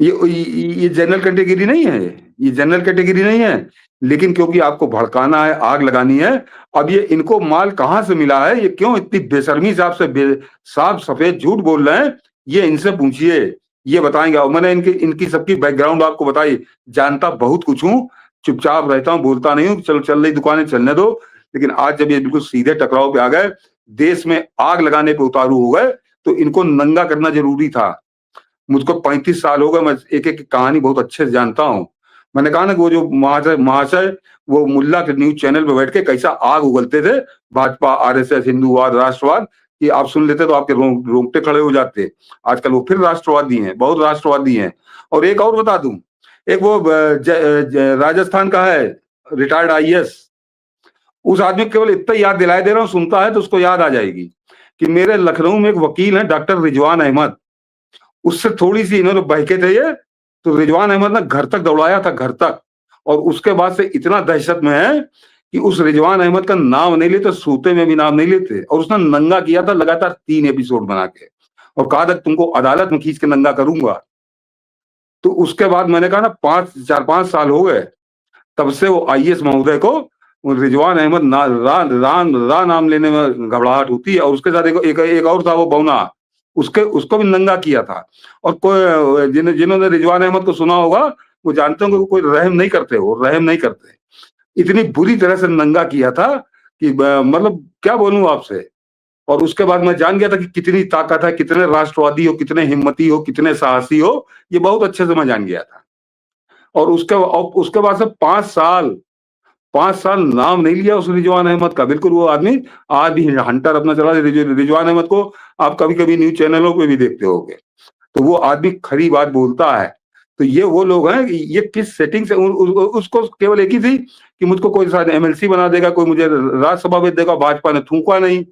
ये जनरल कैटेगरी नहीं है, ये जनरल कैटेगरी नहीं है। लेकिन क्योंकि आपको भड़काना है, आग लगानी है, अब ये इनको माल कहां से मिला है, ये क्यों इतनी बेशर्मी से आपसे साफ सफेद झूठ बोल रहे हैं, ये इनसे पूछिए, ये बताएंगे। और मैंने इनकी सबकी बैकग्राउंड आपको बताई, जानता बहुत कुछ हूं, चुपचाप रहता हूं, बोलता नहीं हूं, चलो चल रही दुकानें चलने दो। लेकिन आज जब ये बिल्कुल सीधे टकराव पे आ गए, देश में आग लगाने पे उतारू हो गए, तो इनको नंगा करना जरूरी था। मुझको 35 साल हो गए, मैं एक-एक की कहानी बहुत अच्छे से जानता हूँ। मैंने कहा ना कि वो जो महाशय वो मुल्ला के न्यूज़ चैनल पे बैठ के कैसा आग उगलते थे, भाजपा, आरएसएस, हिंदूवाद, राष्ट्रवाद, कि आप सुन लेते तो आपके रोंगटे खड़े हो जाते। आजकल वो फिर राष्ट्रवादी हैं, बहुत राष्ट्रवादी हैं। और एक और बता दूं, एक वो राजस्थान का है रिटायर्ड आईएएस, उस आदमी को केवल इतना याद दिलाए दे रहा हूँ, सुनता है तो उसको याद आ जाएगी कि मेरे लखनऊ में एक वकील है डॉक्टर रिजवान अहमद, उससे थोड़ी सी इन्होंने बहके थे ये, तो रिजवान अहमद ने घर तक दौड़ाया था, घर तक। और उसके बाद से इतना दहशत में है कि उस रिजवान अहमद का नाम नहीं लेते, सोते में भी नाम नहीं लेते। और उसने नंगा किया था लगातार 3 एपिसोड बना के, और कहा था तुमको अदालत में खींच के नंगा करूंगा। तो उसके बाद मैंने कहा ना 4-5 साल हो गए, तब से वो आईएएस महोदय को रिजवान अहमद रा नाम लेने में घबराहट होती है। और उसके साथ एक और था वो बौना, उसको भी नंगा किया था। और कोई जिन्होंने रिजवान अहमद को सुना होगा वो जानते होंगे, कोई रहम नहीं करते, वो रहम नहीं करते। इतनी बुरी तरह से नंगा किया था कि मतलब क्या बोलूं आपसे। और उसके बाद मैं जान गया था कि कितनी ताकत है, कितने राष्ट्रवादी हो, कितने हिम्मती हो, कितने साहसी हो, ये बहुत अच्छे से मैं जान गया था। और उसके बाद से 5 साल नाम नहीं लिया उस रिजवान अहमद का। बिल्कुल वो आदमी आज भी हंटर अपना चला। रिजवान अहमद को आप कभी कभी न्यूज चैनलों पे भी देखते होंगे, तो वो आदमी खरी बात बोलता है। तो ये वो लोग हैं कि ये किस सेटिंग से उसको केवल एक ही थी कि मुझको कोई शायद एमएलसी बना देगा, कोई मुझे राज्यसभा भेज देगा। भाजपा ने थूका नहीं।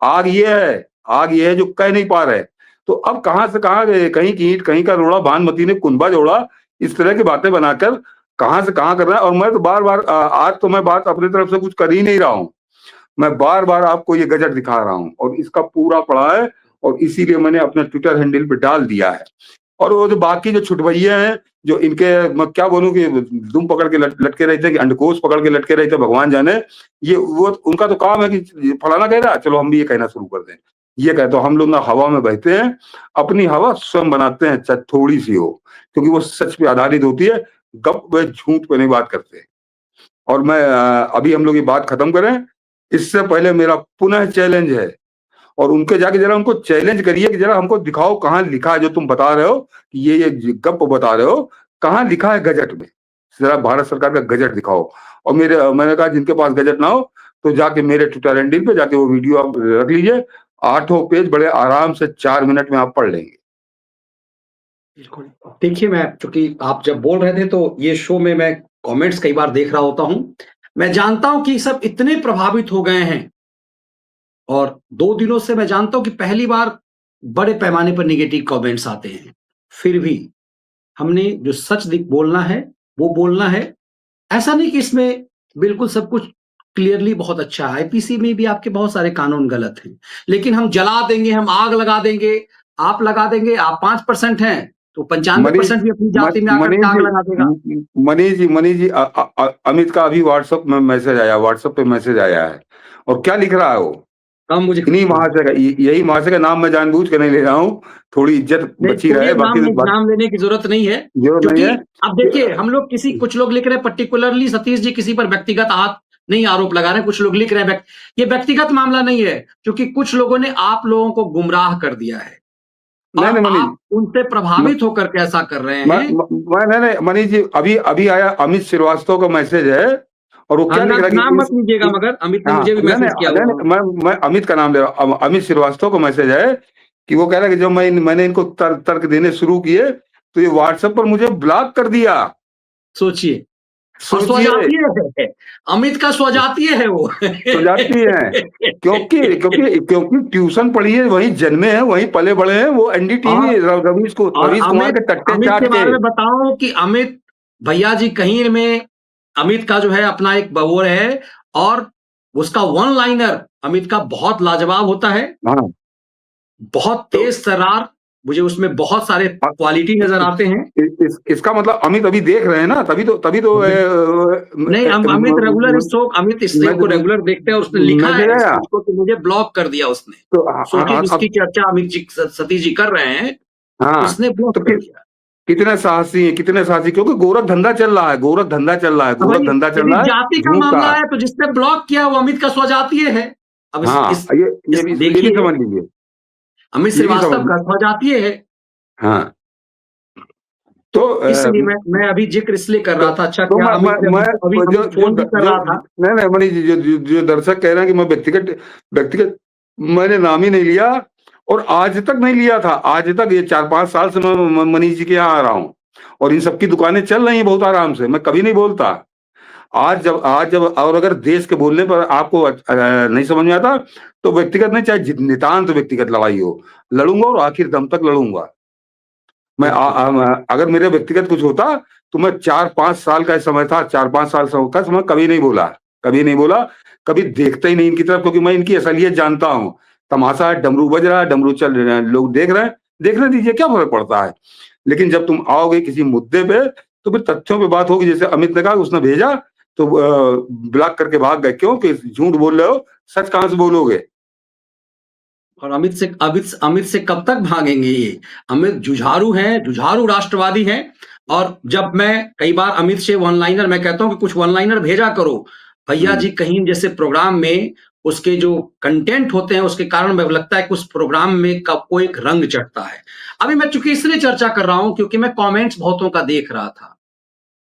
आग ये है जो कह नहीं पा रहे। तो अब कहां से कहां गए, कहीं की ईंट कहीं का रोड़ा, भानुमति ने कुंभा जोड़ा, इस तरह की बातें बनाकर कहां से कहां कर रहा है। और मैं तो बार बार आज तो मैं बात अपनी तरफ से कुछ कर ही नहीं रहा हूं, मैं बार बार आपको ये गजट दिखा रहा हूं और इसका पूरा पड़ा है। और इसीलिए मैंने अपने ट्विटर हैंडल पे डाल दिया है। और वो जो बाकी जो छुटभैये हैं, जो इनके मैं क्या बोलूं कि दुम पकड़ के लटके रहते, कि अंडकोश पकड़ के लटके रहते, भगवान जाने। ये वो उनका तो काम है कि फलाना कह रहा है, चलो हम भी ये कहना शुरू कर दें। ये कहते हो हम लोग ना हवा में बहते हैं, अपनी हवा स्वयं बनाते हैं, चाहे थोड़ी सी हो, क्योंकि वो सच पे आधारित होती है, गप व झूठ पे नहीं बात करते। और मैं अभी हम लोग ये बात खत्म करें, इससे पहले मेरा पुनः चैलेंज है, और उनके जाके जरा उनको चैलेंज करिए कि जरा हमको दिखाओ कहाँ लिखा है जो तुम बता रहे हो कि ये गप बता रहे हो, कहाँ लिखा है गजट में। जरा भारत सरकार का गजट दिखाओ। और मैंने कहा जिनके पास गजट ना हो तो जाके मेरे ट्विटर हैंडल पे जाके वो वीडियो आप रख लीजिए, 8 पेज बड़े आराम से 4 मिनट में आप पढ़ लेंगे। बिल्कुल। देखिए, मैं चूंकि आप जब बोल रहे थे तो ये शो में मैं कमेंट्स कई बार देख रहा होता हूं। मैं जानता हूं कि सब इतने प्रभावित हो गए हैं, और 2 दिनों से मैं जानता हूं कि पहली बार बड़े पैमाने पर नेगेटिव कमेंट्स आते हैं। फिर भी हमने जो सच बोलना है वो बोलना है। ऐसा नहीं कि इसमें बिल्कुल सब कुछ क्लियरली बहुत अच्छा है। आईपीसी में भी आपके बहुत सारे कानून गलत हैं, लेकिन हम जला देंगे, हम आग लगा देंगे, आप लगा देंगे। आप 5% हैं तो 95% भी अपनी जाति में आकर आग लगा देगा। मनीष जी, अमित का अभी व्हाट्सएप में मैसेज आया, व्हाट्सएप पे मैसेज आया है, और क्या लिख रहा है वो? मुझे इन्हीं महाशय का, यही महाशय का नाम मैं जानबूझ के नहीं ले रहा हूँ, थोड़ी इज्जत बची रहे। बाकी नाम लेने की जरूरत नहीं है, क्योंकि अब देखिए हम लोग कुछ लोग लिख रहे हैं पर्टिकुलरली सतीश जी किसी पर व्यक्तिगत नहीं आरोप लगा रहे हैं। कुछ लोग लिख रहे हैं ये व्यक्तिगत मामला नहीं है, क्योंकि कुछ लोगों ने आप लोगों को गुमराह कर दिया है। नहीं, आप उनसे प्रभावित होकर कैसा कर रहे हैं। नहीं मनीष जी, अभी आया अमित श्रीवास्तव का मैसेज है, और वो क्या लिख रहा है, नाम मत लीजिएगा, मगर अमित ने मुझे भी मैसेज किया। मैं अमित का नाम ले रहा हूँ। अमित श्रीवास्तव का मैसेज है कि वो कह रहा है कि जब मैंने इनको तर्क देने शुरू किए तो ये व्हाट्सएप पर मुझे ब्लॉक कर दिया। सोचिए, अमित का स्वजातीय है वो, स्वजातीय है, क्योंकि ट्यूशन पढ़ी है, वहीं जन्मे हैं, वहीं पले बड़े हैं। वो एनडीटीवी रवीश कुमार के टट्टे चाट के बारे में बताऊं कि अमित भैया जी कहीं में अमित का जो है अपना एक वो है, और उसका वन लाइनर अमित का बहुत लाजवाब होता है। हाँ, बहुत तेज तर्रार, मुझे उसमें बहुत सारे क्वालिटी नजर आते हैं। इसका मतलब अमित अभी देख रहे हैं ना, तभी तो नहीं, अमित रेगुलर इस शो को रेगुलर देखते हैं। उसने लिखा है इसको तो मुझे ब्लॉक कर दिया उसने। तो उसकी चर्चा अमित जी सतीश जी कर रहे हैं, उसने ब्लॉक कर दिया। कितने साहसी हैं, कितने साहसी, क्योंकि गोरख धंधा चल रहा है। जाति का मामला है तो जिसने ब्लॉक किया वो अमित का स्वजातीय है। अब ये भी समझ लीजिए। अमित ये भी श्रीवास्तव समझ का स्वजातीय है। हाँ, तो इसलिए मैं अभी जिक्र इसलिए कर रहा था। अच्छा, तो क्या अमित ने मैं अभी जो फोन भी कर जो रहा था। नहीं मनीष जी, जो दर्शक कह रहे हैं कि मैं व्यक्तिगत मैंने नाम ही नहीं लिया, और आज तक नहीं लिया था। आज तक ये 4-5 साल से मैं मनीष जी के यहाँ आ रहा हूँ, और इन सबकी दुकानें चल रही हैं बहुत आराम से, मैं कभी नहीं बोलता। आज जब और अगर देश के बोलने पर आपको नहीं समझ में आता, तो व्यक्तिगत नहीं, चाहे नितांत व्यक्तिगत लड़ाई हो, लड़ूंगा और आखिर दम तक लड़ूंगा। मैं अगर मेरे व्यक्तिगत कुछ होता, तो मैं 4-5 साल का समय था, 4-5 साल का समय कभी नहीं बोला, कभी देखता ही नहीं इनकी तरफ, क्योंकि मैं इनकी असलियत जानता हूँ। तमाशा है, डमरू बज रहा है, डमरू चल रहे हैं, लोग देख रहे हैं, देखने दीजिए, क्या फर्क पड़ता है। लेकिन जब तुम आओगे किसी मुद्दे पे, तो फिर तथ्यों पे बात होगी। जैसे अमित ने कहा, उसने भेजा तो ब्लॉक करके भाग गए, क्यों? कि झूठ बोल रहे हो, सच कहां से बोलोगे? और अमित से कब तक भागेंगे ये? अमित जुझारू हैं, जुझारू राष्ट्रवादी हैं। और जब मैं कई बार अमित से वन लाइनर, मैं कहता हूं कि कुछ वन लाइनर भेजा करो भैया जी, कहीं जैसे प्रोग्राम में उसके जो कंटेंट होते हैं उसके कारण मुझे लगता है कि उस प्रोग्राम में को एक रंग चढ़ता है। अभी मैं चूंकि इसलिए चर्चा कर रहा हूं क्योंकि मैं कमेंट्स बहुतों का देख रहा था।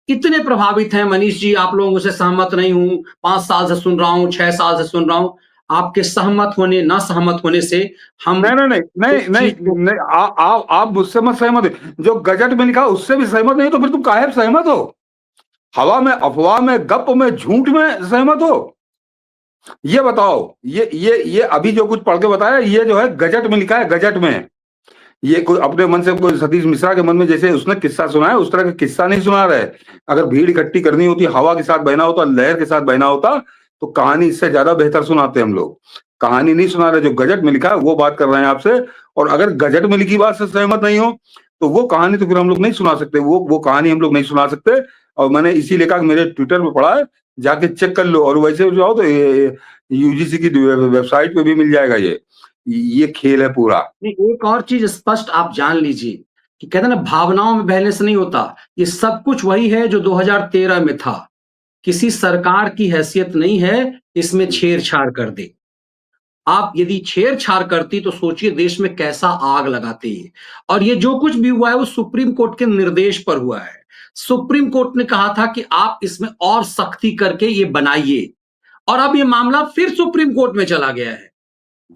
कितने प्रभावित हैं मनीष जी, आप लोगों से सहमत नहीं हूं, 5 साल से सुन रहा हूं, 6 साल से सुन रहा हूं। आपके सहमत होने ना सहमत होने से हम नहीं, आप मुझसे मत सहमत हो। जो गजट में लिखा उससे भी सहमत नहीं, तो फिर तुम काहे सहमत हो? हवा में, अफवाह में, गप में, झूठ में सहमत हो? ये बताओ। ये अभी जो कुछ पढ़ के बताया, ये जो है गजट में लिखा है, गजट में। ये कोई अपने मन से, कोई सतीश मिश्रा के मन में जैसे उसने किस्सा सुना है, उस तरह का किस्सा नहीं सुना रहे। अगर भीड़ इकट्ठी करनी होती, हवा के साथ बहना होता, लहर के साथ बहना होता, तो कहानी इससे ज्यादा बेहतर सुनाते हम लोग। कहानी नहीं सुना रहे, जो गजट में लिखा है वो बात कर रहे हैं आपसे। और अगर गजट में लिखी बात से सहमत नहीं हो, तो वो कहानी तो फिर हम लोग नहीं सुना सकते, वो कहानी हम लोग नहीं सुना सकते। और मैंने इसीलिए कहा कि मेरे ट्विटर पे पड़ा है, जाके चेक कर लो। और वैसे जाओ तो यूजीसी की वेबसाइट पे भी मिल जाएगा। ये खेल है पूरा। नहीं, एक और चीज स्पष्ट आप जान लीजिए कि कहते हैं ना, भावनाओं में बहने से नहीं होता। ये सब कुछ वही है जो 2013 में था। किसी सरकार की हैसियत नहीं है इसमें छेड़छाड़ कर दे। आप यदि छेड़छाड़ करती तो सोचिए देश में कैसा आग लगाते। और ये जो कुछ भी हुआ है वो सुप्रीम कोर्ट के निर्देश पर हुआ है। सुप्रीम कोर्ट ने कहा था कि आप इसमें और सख्ती करके ये बनाइए, और अब ये मामला फिर सुप्रीम कोर्ट में चला गया है।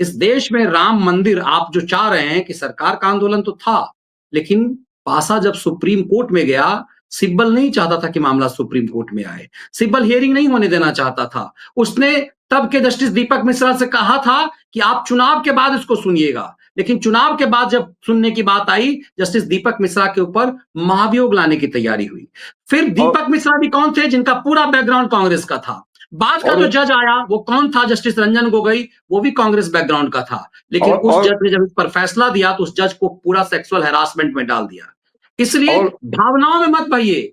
इस देश में राम मंदिर आप जो चाह रहे हैं कि सरकार का आंदोलन तो था, लेकिन पासा जब सुप्रीम कोर्ट में गया, सिब्बल नहीं चाहता था कि मामला सुप्रीम कोर्ट में आए। सिब्बल हियरिंग नहीं होने देना चाहता था। उसने तब के जस्टिस दीपक मिश्रा से कहा था कि आप चुनाव के बाद इसको सुनिएगा, लेकिन चुनाव के बाद जब सुनने की बात आई, जस्टिस दीपक मिश्रा के ऊपर महाभियोग लाने की तैयारी हुई। फिर दीपक मिश्रा भी कौन थे? जिनका पूरा बैकग्राउंड कांग्रेस का था। बाद का जो जज आया वो कौन था? जस्टिस रंजन गोगोई, वो भी कांग्रेस बैकग्राउंड का था। लेकिन उस जज ने जब इस पर फैसला दिया तो उस जज को पूरा सेक्सुअल हैरासमेंट में डाल दिया। इसलिए भावनाओं में मत बहिए।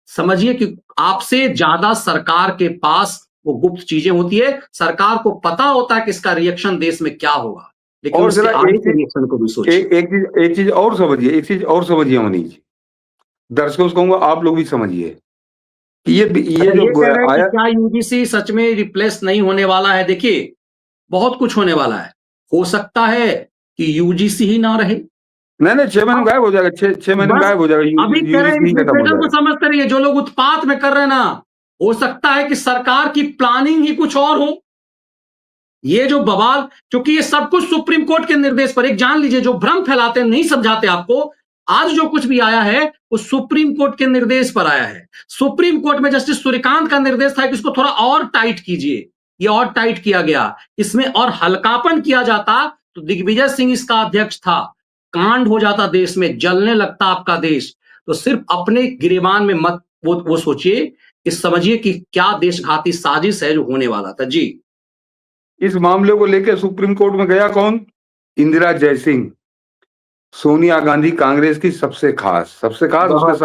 समझिए कि आपसे ज्यादा सरकार के पास वो गुप्त चीजें होती है। सरकार को पता होता है कि इसका रिएक्शन देश में क्या होगा, लेकिन उसके आगे के रिएक्शन को भी सोचिए। एक चीज और समझिए मनीष, दर्शकों को कहूंगा, आप लोग भी समझिए कि ये जो आया, क्या यूजीसी सच में रिप्लेस नहीं होने वाला है? देखिए, बहुत कुछ होने वाला है। हो सकता है कि यूजीसी ही ना रहे। नहीं, 6 महीने गायब हो जाएगा, 6 महीने गायब हो जाएगा। अभी कह रहे हैं को समझते रहिए, जो लोग उत्पात में कर रहे हैं ना, हो सकता है कि सरकार की प्लानिंग ही कुछ और हो। ये जो बवाल, क्योंकि ये सब कुछ सुप्रीम कोर्ट के निर्देश पर, एक जान लीजिए, जो भ्रम फैलाते हैं, नहीं समझाते आपको, आज जो कुछ भी आया है वो सुप्रीम कोर्ट के निर्देश पर आया है। सुप्रीम कोर्ट में जस्टिस सूर्यकांत का निर्देश था कि इसको थोड़ा और टाइट कीजिए, ये और टाइट किया गया। इसमें और हल्कापन किया जाता तो दिग्विजय सिंह इसका अध्यक्ष था, कांड हो जाता, देश में जलने लगता आपका देश। तो सिर्फ अपने गिरेबान में मत वो सोचिए, इस समझिए कि क्या देशघाती साजिश है जो होने वाला था। जी, इस मामले को लेकर सुप्रीम कोर्ट में गया कौन? इंदिरा जयसिंह, सोनिया गांधी, कांग्रेस की सबसे खास उसके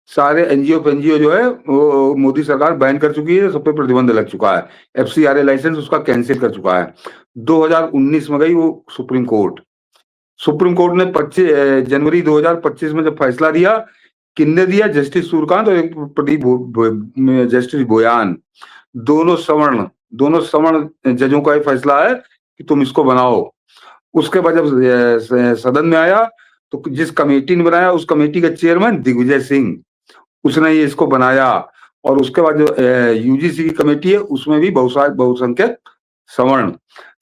सारे एनजीओ जो है वो मोदी सरकार बैन कर चुकी है, सब पे प्रतिबंध लग चुका है। एफसीआरए लाइसेंस उसका कैंसिल कर चुका है। 2019 में गई वो सुप्रीम कोर्ट ने 25 जनवरी 2025 में जब फैसला दिया, किसने दिया? जस्टिस सूर्यकांत और एक जस्टिस बोयान, दोनों सवर्ण जजों का ये फैसला है कि तुम इसको बनाओ। उसके बाद जब सदन में आया तो जिस कमेटी ने बनाया उस कमेटी का चेयरमैन दिग्विजय सिंह, उसने ये इसको बनाया। और उसके बाद जो यूजीसी की कमेटी है उसमें भी बहुसंख्यक सवर्ण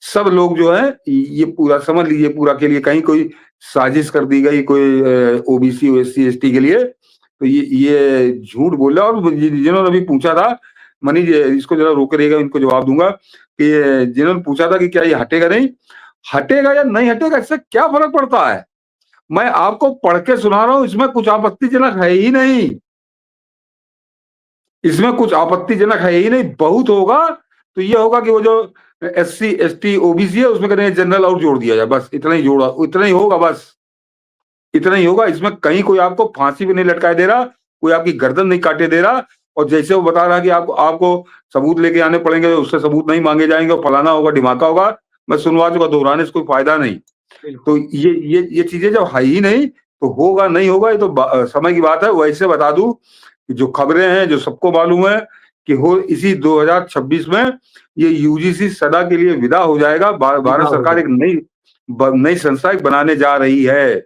सब लोग जो है, ये पूरा समझ लीजिए पूरा के लिए कहीं कोई साजिश कर दी गई कोई ओबीसी एससी एसटी के लिए, तो ये झूठ बोला। और जिन्होंने अभी पूछा था मनीष, इसको जरा रोक रहिएगा, इनको जवाब दूंगा कि जिन्होंने पूछा था कि क्या ये हटेगा नहीं, हटेगा या नहीं हटेगा इससे क्या फर्क पड़ता है, मैं आपको पढ़ के सुना रहा हूं, इसमें कुछ आपत्तिजनक है ही नहीं, इसमें कुछ आपत्तिजनक है ही नहीं। बहुत होगा तो ये होगा कि वो जो एससी एसटी ओबीसी है उसमें करेंगे जनरल और जोड़ दिया जाए, बस इतना ही जोड़ा, इतना ही होगा, बस इतना ही होगा। इसमें कहीं कोई आपको फांसी भी नहीं लटकाए दे रहा, कोई आपकी गर्दन नहीं काटे दे रहा। और जैसे वो बता रहा है कि आपको सबूत लेके आने पड़ेंगे, उससे सबूत नहीं मांगे जाएंगे, फलाना होगा ढिमाका होगा, मैं सुनवा चुका, दोहराने से कोई फायदा नहीं। तो ये चीजें जब है ही नहीं तो होगा नहीं होगा, ये तो समय की बात है। वैसे बता दूं कि जो खबरें हैं जो सबको मालूम है कि हो इसी 2026 में ये यूजीसी सदा के लिए विदा हो जाएगा। भारत सरकार एक नई संस्था बनाने जा रही है।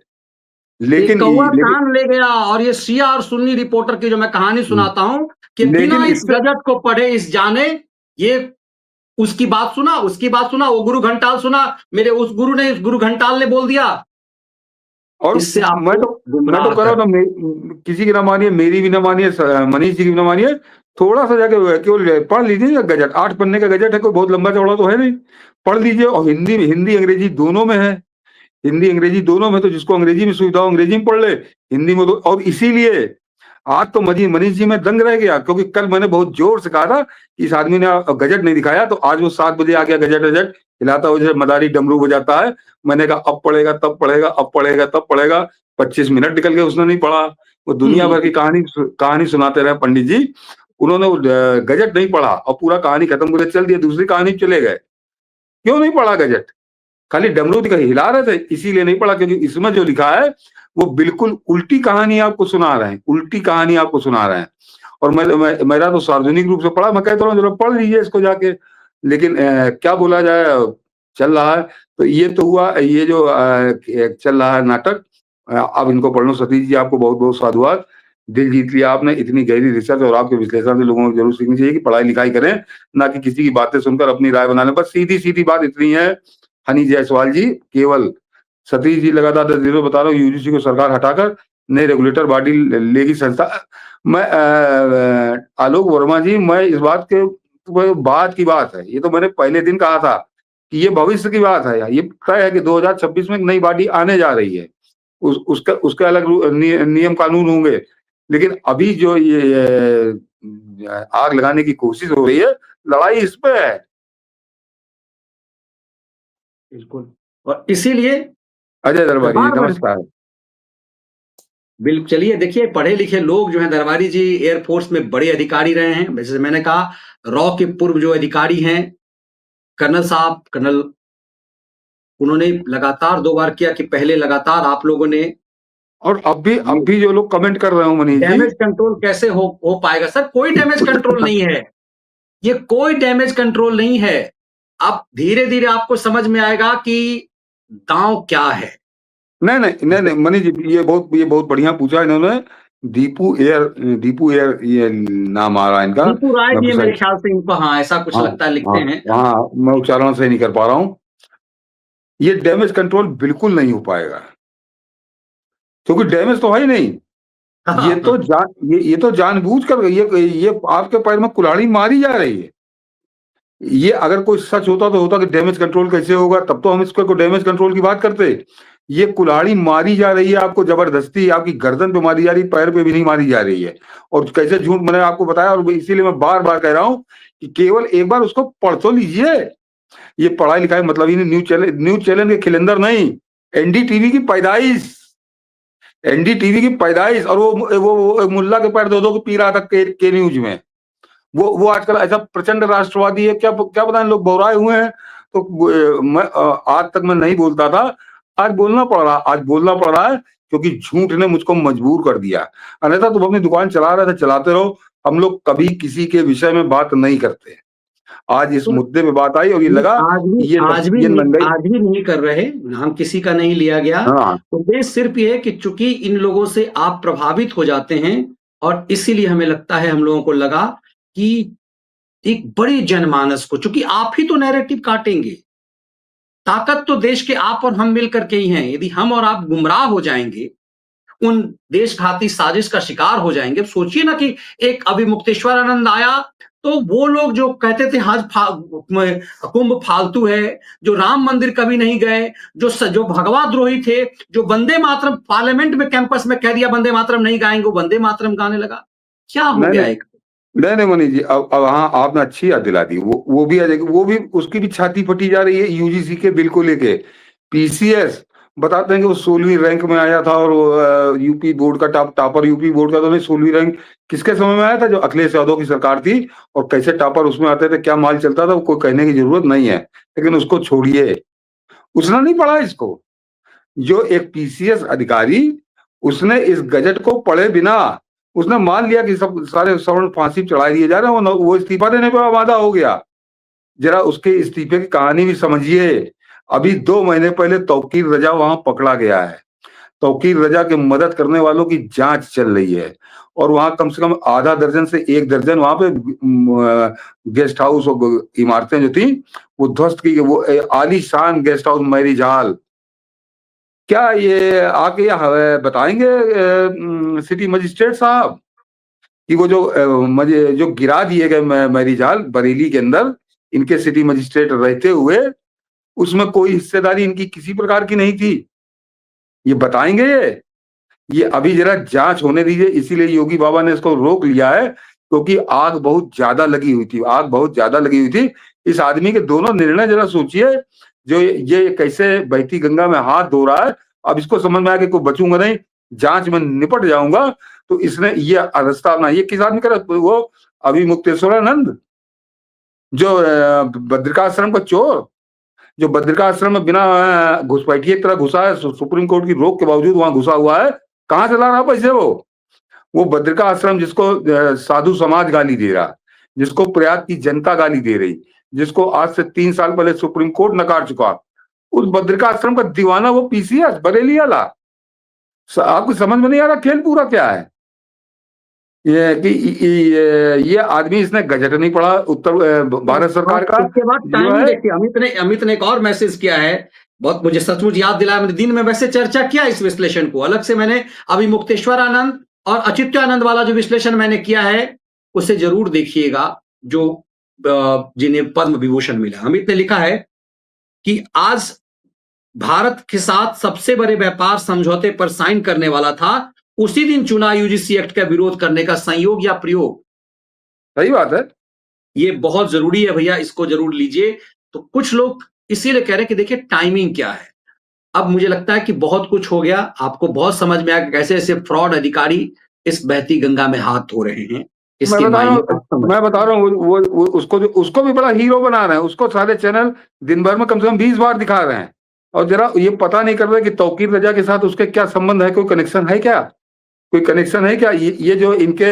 लेकिन कौवा कान ले गया। और ये शिया और सुन्नी रिपोर्टर की जो मैं कहानी सुनाता हूं कि बिना इस गजट को पढ़े इस जाने, ये उसकी बात सुना, उसकी बात सुना, वो गुरु घंटाल सुना, मेरे उस गुरु ने, उस गुरु घंटाल ने बोल दिया। और इससे मैं तो कह रहा हूँ ना, किसी की ना मानिए, मेरी भी ना मानिए, मनीष जी की भी ना मानिए, थोड़ा सा जाके केवल पढ़ लीजिए गजट। 8 पन्ने का गजट है, कोई बहुत लंबा चौड़ा तो है नहीं, पढ़ लीजिए। और हिंदी अंग्रेजी दोनों में है, हिंदी अंग्रेजी दोनों में, तो जिसको अंग्रेजी में सुविधा हो अंग्रेजी में पढ़ ले, हिंदी में तो। और इसीलिए आज तो मनीष जी में दंग रह गया, क्योंकि कल मैंने बहुत जोर से कहा था कि इस आदमी ने गजट नहीं दिखाया, तो आज वो 7 बजे आ गया गजट हिलाता हुआ जैसे मदारी डमरू बजाता है। मैंने कहा अब पढ़ेगा तब पढ़ेगा, अब पढ़ेगा तब पढ़ेगा। 25 मिनट निकल गए, उसने नहीं पढ़ा। वो दुनिया भर की कहानी सुनाते रहे पंडित जी, उन्होंने गजट नहीं पढ़ा और पूरा कहानी खत्म करके चल दिया, दूसरी कहानी चले गए। क्यों नहीं पढ़ा गजट? खाली डमरू हिला रहे थे, इसीलिए नहीं पढ़ा, क्योंकि इसमें जो लिखा है वो बिल्कुल उल्टी कहानी आपको सुना रहे हैं, उल्टी कहानी आपको सुना रहे हैं। और मेरा तो सार्वजनिक रूप से पढ़ा, मैं कहता हूँ जरा पढ़ लीजिए इसको जाके। लेकिन क्या बोला जाए, चल रहा है। तो ये तो हुआ, ये जो चल रहा है नाटक, अब इनको पढ़ लो। सतीश जी आपको बहुत बहुत साधुवाद, दिल जीत लिया आपने। इतनी गहरी रिसर्च और आपके विश्लेषण से लोगों को जरूर सीखनी चाहिए कि पढ़ाई लिखाई करें, ना कि किसी की बातें सुनकर अपनी राय बना लें। बस सीधी सीधी बात इतनी है हनी जायसवाल जी, केवल सतीश जी लगातार 10 दिनों बता रहा हूँ, यूजीसी को सरकार हटाकर नई रेगुलेटर बॉडी लेगी संस्था। मैं आलोक वर्मा जी, मैं इस बात की बात है, ये तो मैंने पहले दिन कहा था कि ये भविष्य की बात है। ये तय है कि 2026 में एक नई बॉडी आने जा रही है, उसके अलग नियम कानून होंगे। लेकिन अभी जो ये आग लगाने की कोशिश हो रही है, लड़ाई इस पे है। बिल्कुल। और इसीलिए अजय दरबारी जी नमस्कार। बिल्कुल, चलिए देखिए, पढ़े लिखे लोग जो हैं, दरबारी जी एयरफोर्स में बड़े अधिकारी रहे हैं। जैसे मैंने कहा, रॉ के पूर्व जो अधिकारी हैं कर्नल साहब, कर्नल, उन्होंने लगातार 2 बार किया कि पहले लगातार आप लोगों ने। और अब भी जो लोग कमेंट कर रहे हो मनीष जी, डैमेज कंट्रोल कैसे हो पाएगा? सर कोई डैमेज कंट्रोल नहीं है, ये कोई डैमेज कंट्रोल नहीं है। अब धीरे धीरे आपको समझ में आएगा कि दांव क्या है। नहीं मनीष जी, ये बहुत बढ़िया पूछा इन्होंने। दीपू एयर ये नाम आ रहा है इनका, दीपू राय जी मेरे ख्याल से इनको, हाँ ऐसा कुछ लगता है, लिखते हैं। हाँ, मैं उच्चारण से नहीं कर पा रहा हूँ। ये डैमेज कंट्रोल बिल्कुल नहीं हो पाएगा, क्योंकि डैमेज तो है ही नहीं। ये तो जानबूझकर ये आपके पैर में कुल्हाड़ी मारी जा रही है। ये अगर कोई सच होता तो होता कि डैमेज कंट्रोल कैसे होगा, तब तो हम इसको डैमेज कंट्रोल की बात करते। ये कुल्हाड़ी मारी जा रही है आपको जबरदस्ती, आपकी गर्दन पे मारी जा रही है, पैर पे भी नहीं मारी जा रही है। और कैसे झूठ मैंने आपको बताया, और इसीलिए मैं बार बार कह रहा हूं कि केवल एक बार उसको पढ़ तो लीजिए। ये पढ़ाई लिखाई मतलब ही नहीं, न्यूज चैनल के खिलंदर नहीं, एनडीटीवी की पैदाइश, एनडीटीवी की पैदाइश। और वो मुल्ला के पैर दो पी रहा था के न्यूज में। वो आजकल ऐसा प्रचंड राष्ट्रवादी है, क्या पता लोग बौराए हुए हैं। तो मैं आज तक मैं नहीं बोलता था, आज बोलना पड़ रहा है, क्योंकि झूठ ने मुझको मजबूर कर दिया। अन्यथा तुम अपनी दुकान चला रहे थे, चलाते रहो, हम लोग कभी किसी के विषय में बात नहीं करते। आज इस तो मुद्दे पे बात आई और ये लगा आज भी ये महंगाई। आज भी नहीं कर रहे, नाम किसी का नहीं लिया गया। हाँ, उद्देश्य सिर्फ ये है कि चूंकि इन लोगों से आप प्रभावित हो जाते हैं और इसीलिए हमें लगता है, हम लोगों को लगा कि एक बड़ी जनमानस को, चूंकि आप ही तो नैरेटिव काटेंगे, ताकत तो देश के आप और हम मिलकर के ही हैं। यदि हम और आप गुमराह हो जाएंगे, उन देशघाती साजिश का शिकार हो जाएंगे। सोचिए ना कि एक अभी मुक्तेश्वर आनंद आया, तो वो लोग जो कहते थे कुंभ फालतू है, जो राम मंदिर कभी नहीं गए, जो भगवा द्रोही थे, जो वंदे मातरम पार्लियामेंट में कैंपस में कह दिया वंदे मातरम नहीं गाएंगे, वो वंदे मातरम गाने लगा। क्या हो नहीं गया नहीं एक? नहीं नहीं मनीष जी, अब हाँ आपने अच्छी याद दिला दी। वो भी आ जाएगी, वो भी उसकी भी छाती फटी जा रही है यूजीसी के बिल को लेके। पीसीएस बताते हैं कि वो 16वीं रैंक में आया था और यूपी बोर्ड का टॉपर यूपी बोर्ड का, तो नहीं 16वीं रैंक किसके समय में आया था? जो अखिलेश यादव की सरकार थी। और कैसे टॉपर उसमें आते थे, क्या माल चलता था, वो कोई कहने की जरूरत नहीं है। लेकिन उसको छोड़िए, उसने नहीं पढ़ा इसको। जो एक पीसीएस अधिकारी, उसने इस गजट को पढ़े बिना उसने मान लिया कि सब सारे सवर्ण फांसी चढ़ा दिए जा रहे हैं, वो इस्तीफा देने पर वादा हो गया। जरा उसके इस्तीफे की कहानी भी समझिए। अभी 2 महीने पहले तौकीर रजा वहां पकड़ा गया है। तौकीर रजा के मदद करने वालों की जांच चल रही है और वहां कम से कम आधा दर्जन से 1 दर्जन वहां पे गेस्ट हाउस और इमारतें जो थी वो ध्वस्त की गई। वो आलीशान गेस्ट हाउस मैरिज हॉल, क्या ये आके बताएंगे सिटी मजिस्ट्रेट साहब कि वो जो गिरा दिए गए मैरिज हॉल बरेली के अंदर, इनके सिटी मजिस्ट्रेट रहते हुए, उसमें कोई हिस्सेदारी इनकी किसी प्रकार की नहीं थी? ये बताएंगे ये अभी जरा जांच होने दीजिए। इसीलिए योगी बाबा ने इसको रोक लिया है, क्योंकि आग बहुत ज्यादा लगी हुई थी, आग बहुत ज्यादा लगी हुई थी। इस आदमी के दोनों निर्णय जरा सोचिए। जो ये कैसे बहती गंगा में हाथ धो रहा है, अब इसको समझ में आया कि कोई बचूंगा नहीं, जांच में निपट जाऊंगा, तो इसने ये रास्ता अपना। ये किस आदमी का? वो अभी मुक्तेश्वरानंद, जो बद्रिकाश्रम का चोर, जो बद्रिकाश्रम में बिना घुसपैठिए की तरह घुसा है, सुप्रीम कोर्ट की रोक के बावजूद वहां घुसा हुआ है। कहां से ला रहा पैसे? वो बद्रिकाश्रम जिसको साधु समाज गाली दे रहा, जिसको प्रयाग की जनता गाली दे रही, जिसको आज से 3 साल पहले सुप्रीम कोर्ट नकार चुका, उस बद्रिकाश्रम का दीवाना वो पीसीएस बरेली वाला। आपको समझ में नहीं आ रहा खेल पूरा क्या है? ये आदमी, इसने गजट नहीं पढ़ा उत्तर भारत सरकार का। उसके बाद टाइमिंग देखिए, अमित ने एक और मैसेज किया है, बहुत मुझे सचमुच याद दिलाया। मैंने दिन में वैसे चर्चा किया इस विश्लेषण को अलग से, मैंने अभी मुक्तेश्वर आनंद और अचित्यानंद वाला जो विश्लेषण मैंने किया है उसे जरूर देखिएगा, जो जिन्हें पद्म विभूषण मिला। अमित ने लिखा है कि आज भारत के साथ सबसे बड़े व्यापार समझौते पर साइन करने वाला था, उसी दिन चुना यूजीसी एक्ट का विरोध करने का संयोग या प्रयोग। सही बात है, ये बहुत जरूरी है भैया, इसको जरूर लीजिए। तो कुछ लोग इसीलिए कह रहे हैं कि देखिए टाइमिंग क्या है। अब मुझे लगता है कि बहुत कुछ हो गया, आपको बहुत समझ में आया कि कैसे ऐसे फ्रॉड अधिकारी इस बहती गंगा में हाथ धो रहे हैं। मैं बता रहा हूँ वो उसको भी बड़ा हीरो बना रहे हैं। उसको सारे चैनल दिन भर में कम से कम 20 बार दिखा रहे हैं, और जरा ये पता नहीं कर रहे कि तौकीर रजा के साथ उसके क्या संबंध है, कोई कनेक्शन है क्या? कोई कनेक्शन है क्या? ये जो इनके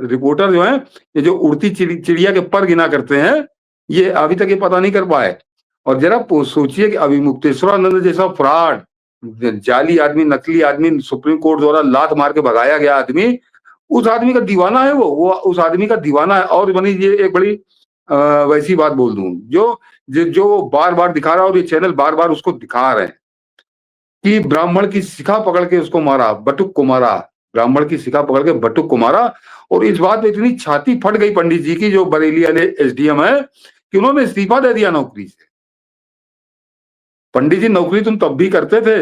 रिपोर्टर जो हैं, ये जो उड़ती चिड़िया के पर गिना करते हैं, ये अभी तक ये पता नहीं कर पाए। और जरा सोचिए कि अभी मुक्तेश्वरानंद जैसा फ्रॉड, जाली आदमी, नकली आदमी, सुप्रीम कोर्ट द्वारा लात मार के भगाया गया आदमी, उस आदमी का दीवाना है वो उस आदमी का दीवाना है। और बनी ये एक बड़ी वैसी बात बोल दूं, जो बार बार दिखा रहा है, और ये चैनल बार बार उसको दिखा रहे हैं कि ब्राह्मण की शिखा पकड़ के उसको मारा, बटुक को मारा, ब्राह्मण की शिखा पकड़ के बटुक को मारा। और इस बात में इतनी छाती फट गई पंडित जी की, जो बरेली वाले एसडीएम है, कि उन्होंने इस्तीफा दे दिया नौकरी से। पंडित जी, नौकरी तुम तब भी करते थे,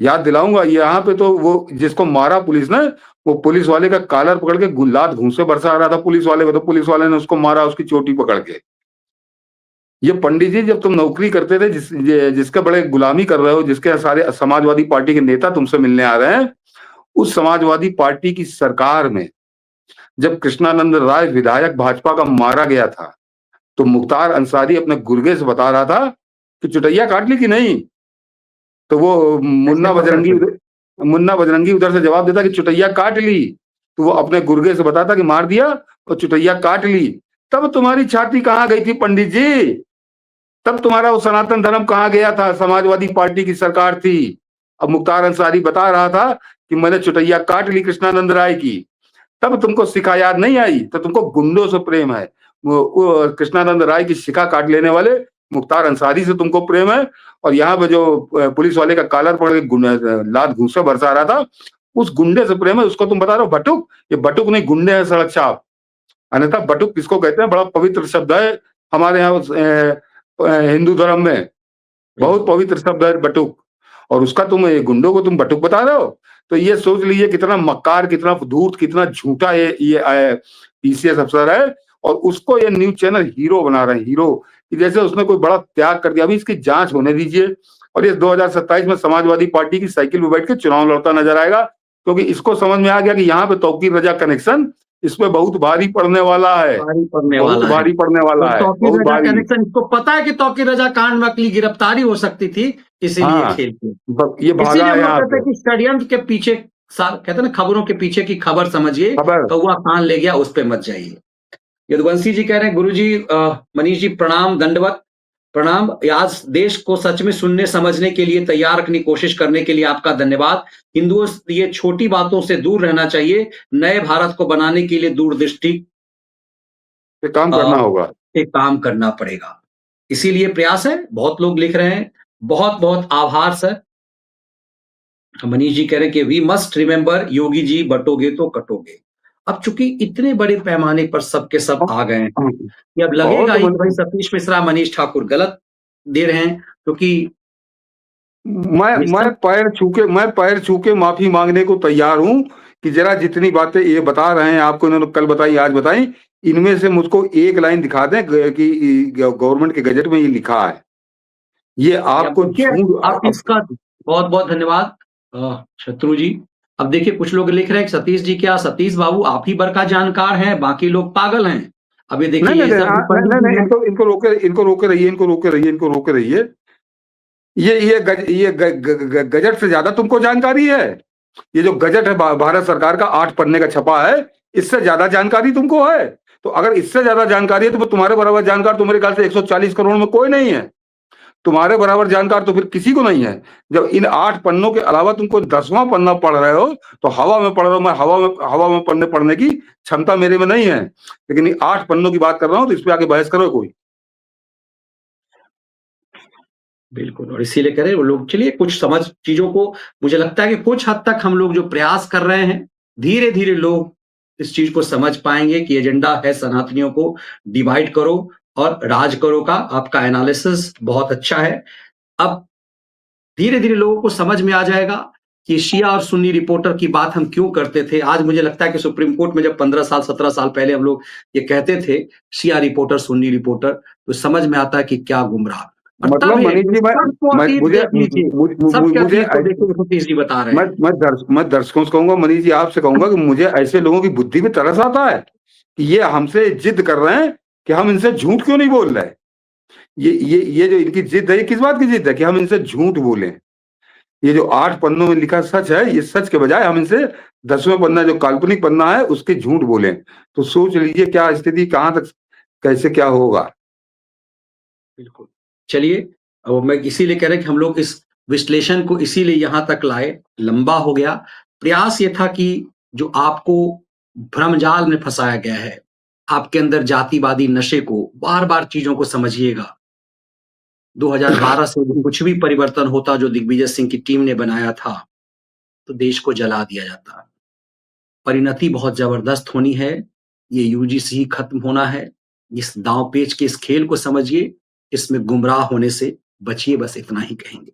याद दिलाऊंगा। यहाँ पे तो वो जिसको मारा पुलिस ने, वो पुलिस वाले का कॉलर पकड़ के गुलात घूंसे बरसा रहा था पुलिस वाले को, तो पुलिस वाले ने उसको मारा, उसकी चोटी पकड़ के। ये पंडित जी, जब तुम नौकरी करते थे, जिसका बड़े गुलामी कर रहे हो, जिसके सारे समाजवादी पार्टी के नेता तुमसे मिलने आ रहे हैं, उस समाजवादी पार्टी की सरकार में जब कृष्णानंद राय विधायक भाजपा का मारा गया था, तो मुख्तार अंसारी अपने गुर्गे से बता रहा था कि चुटैया काट ली कि नहीं। तो वो मुन्ना बजरंगी उधर से जवाब देता कि चुटैया काट ली। तो वो अपने गुर्गे से बताता कि मार दिया और चुटैया काट ली। तब तुम्हारी छाती कहाँ गई थी पंडित जी? तब तुम्हारा वो सनातन धर्म कहाँ गया था? समाजवादी पार्टी की सरकार थी। अब मुख्तार अंसारी बता रहा था कि मैंने चुटैया काट ली कृष्णानंद राय की। तब तुमको शिखा याद नहीं आई, तो तुमको गुंडों से प्रेम है। वो कृष्णानंद राय की शिखा काट लेने वाले मुख्तार अंसारी से तुमको प्रेम है। और यहाँ पे जो पुलिस वाले का कॉलर पकड़ के लात घूंसे बरसा रहा था, उस गुंडे से प्रेम है। उसको तुम बता रहे हो बटुक? ये बटुक नहीं, गुंडे हैं सड़क छाप। अन्यथा बटुक किसको कहते हैं? बड़ा पवित्र शब्द है हमारे यहाँ हिंदू धर्म में, बहुत पवित्र शब्द है बटुक। और उसका तुम गुंडों को तुम बटुक बता रहे हो? तो ये सोच लीजिए कितना मक्कार, कितना धूर्त, कितना झूठा ये पीसीएस अफसर है। और उसको ये न्यूज चैनल हीरो बना रहे हैं, हीरो कि जैसे उसने कोई बड़ा त्याग कर दिया। अभी इसकी जांच होने दीजिए, और ये 2027 में समाजवादी पार्टी की साइकिल पे बैठ के चुनाव लड़ता नजर आएगा, क्योंकि इसको समझ में आ गया कि यहाँ पे तौकीर रजा कनेक्शन इसमें बहुत भारी पड़ने वाला है, बहुत भारी पड़ने वाला है, बहुत भारी। कनेक्शन इसको पता है कि तौकीर रजा कांड में अगली गिरफ्तारी हो सकती थी, इसीलिए खेल के ये भागा है यहाँ पे। कि षड्यंत्र के पीछे कहते हैं ना, खबरों के पीछे की खबर समझिए, कौवा कान ले गया उस पे मत जाइए। यदुवंशी जी कह रहे हैं, गुरु जी मनीष जी प्रणाम, दंडवत प्रणाम। आज देश को सच में सुनने समझने के लिए तैयार रखने की कोशिश करने के लिए आपका धन्यवाद। हिंदुओं ये छोटी बातों से दूर रहना चाहिए, नए भारत को बनाने के लिए दूरदृष्टि पे काम करना होगा, एक काम करना पड़ेगा, इसीलिए प्रयास है। बहुत लोग लिख रहे हैं, बहुत बहुत आभार सर। मनीष जी कह रहे हैं कि we must remember, Yogi ji बटोगे तो कटोगे। अब चूंकि इतने बड़े पैमाने पर सबके सब आ गए हैं, अब लगेगा ही भाई सतीश मिश्रा, मनीष ठाकुर गलत दे रहे हैं, क्योंकि मैं पैर छू के माफी मांगने को तैयार हूं कि जरा जितनी बातें ये बता रहे हैं आपको, इन्होंने कल बताई, आज बताई, इनमें से मुझको एक लाइन दिखा दें कि गवर्नमेंट के गजट में ये लिखा है। ये आपको आप इसका बहुत बहुत धन्यवाद शत्रु जी। अब देखिए कुछ लोग लिख रहे हैं सतीश जी, क्या सतीश बाबू आप ही बड़का जानकार हैं, बाकी लोग पागल हैं। अब ये देखिए इनको रोके रहिए। ये गजट से ज्यादा तुमको जानकारी है। ये जो गजट है भारत सरकार का 8 पन्ने का छपा है, इससे ज्यादा जानकारी तुमको है। तो अगर इससे ज्यादा जानकारी है तो तुम्हारे बराबर जानकार तो मेरे ख्याल से 140 करोड़ में कोई नहीं है। तुम्हारे बराबर जानकार तो फिर किसी को नहीं है। जब इन 8 पन्नों के अलावा तुमको 10वां पन्ना पढ़ रहे हो तो हवा में पढ़ रहे हो। मैं हवा में पढ़ने की क्षमता मेरे में नहीं है, लेकिन 8 पन्नों की बात कर रहा हूं, तो इस पे आके बहस करो कोई। बिल्कुल, और इसीलिए कह रहे वो लोग। चलिए कुछ समझ चीजों को, मुझे लगता है कि कुछ हद तक हम लोग जो प्रयास कर रहे हैं, धीरे धीरे लोग इस चीज को समझ पाएंगे कि एजेंडा है सनातनियों को डिवाइड करो और राज करो का। आपका एनालिसिस बहुत अच्छा है। अब धीरे धीरे लोगों को समझ में आ जाएगा कि शिया और सुन्नी रिपोर्टर की बात हम क्यों करते थे। आज मुझे लगता है कि सुप्रीम कोर्ट में जब 15 साल 17 साल पहले हम लोग ये कहते थे शिया रिपोर्टर सुन्नी रिपोर्टर, तो समझ में आता है कि क्या गुमराह। मतलब मनीष जी, मैं दर्शकों से कहूंगा, मनीष जी आपसे कहूंगा कि मुझे ऐसे लोगों की बुद्धि में तरस आता है कि ये हमसे जिद कर रहे हैं कि हम इनसे झूठ क्यों नहीं बोल रहे। ये जो इनकी जिद है, ये किस बात की जिद है कि हम इनसे झूठ बोलें। ये जो 8 पन्नों में लिखा सच है, ये सच के बजाय हम इनसे 10वां पन्ना जो काल्पनिक पन्ना है उसके झूठ बोलें। तो सोच लीजिए क्या स्थिति, कहां तक कैसे क्या होगा। बिल्कुल, चलिए अब मैं इसीलिए कह रहा कि हम लोग इस विश्लेषण को इसीलिए यहां तक लाए, लंबा हो गया। प्रयास ये था कि जो आपको भ्रमजाल में फंसाया गया है, आपके अंदर जातिवादी नशे को, बार बार चीजों को समझिएगा। 2012 से कुछ भी परिवर्तन होता जो दिग्विजय सिंह की टीम ने बनाया था, तो देश को जला दिया जाता। परिणति बहुत जबरदस्त होनी है, ये यूजीसी खत्म होना है। इस दांव पेच के इस खेल को समझिए, इसमें गुमराह होने से बचिए, बस इतना ही कहेंगे।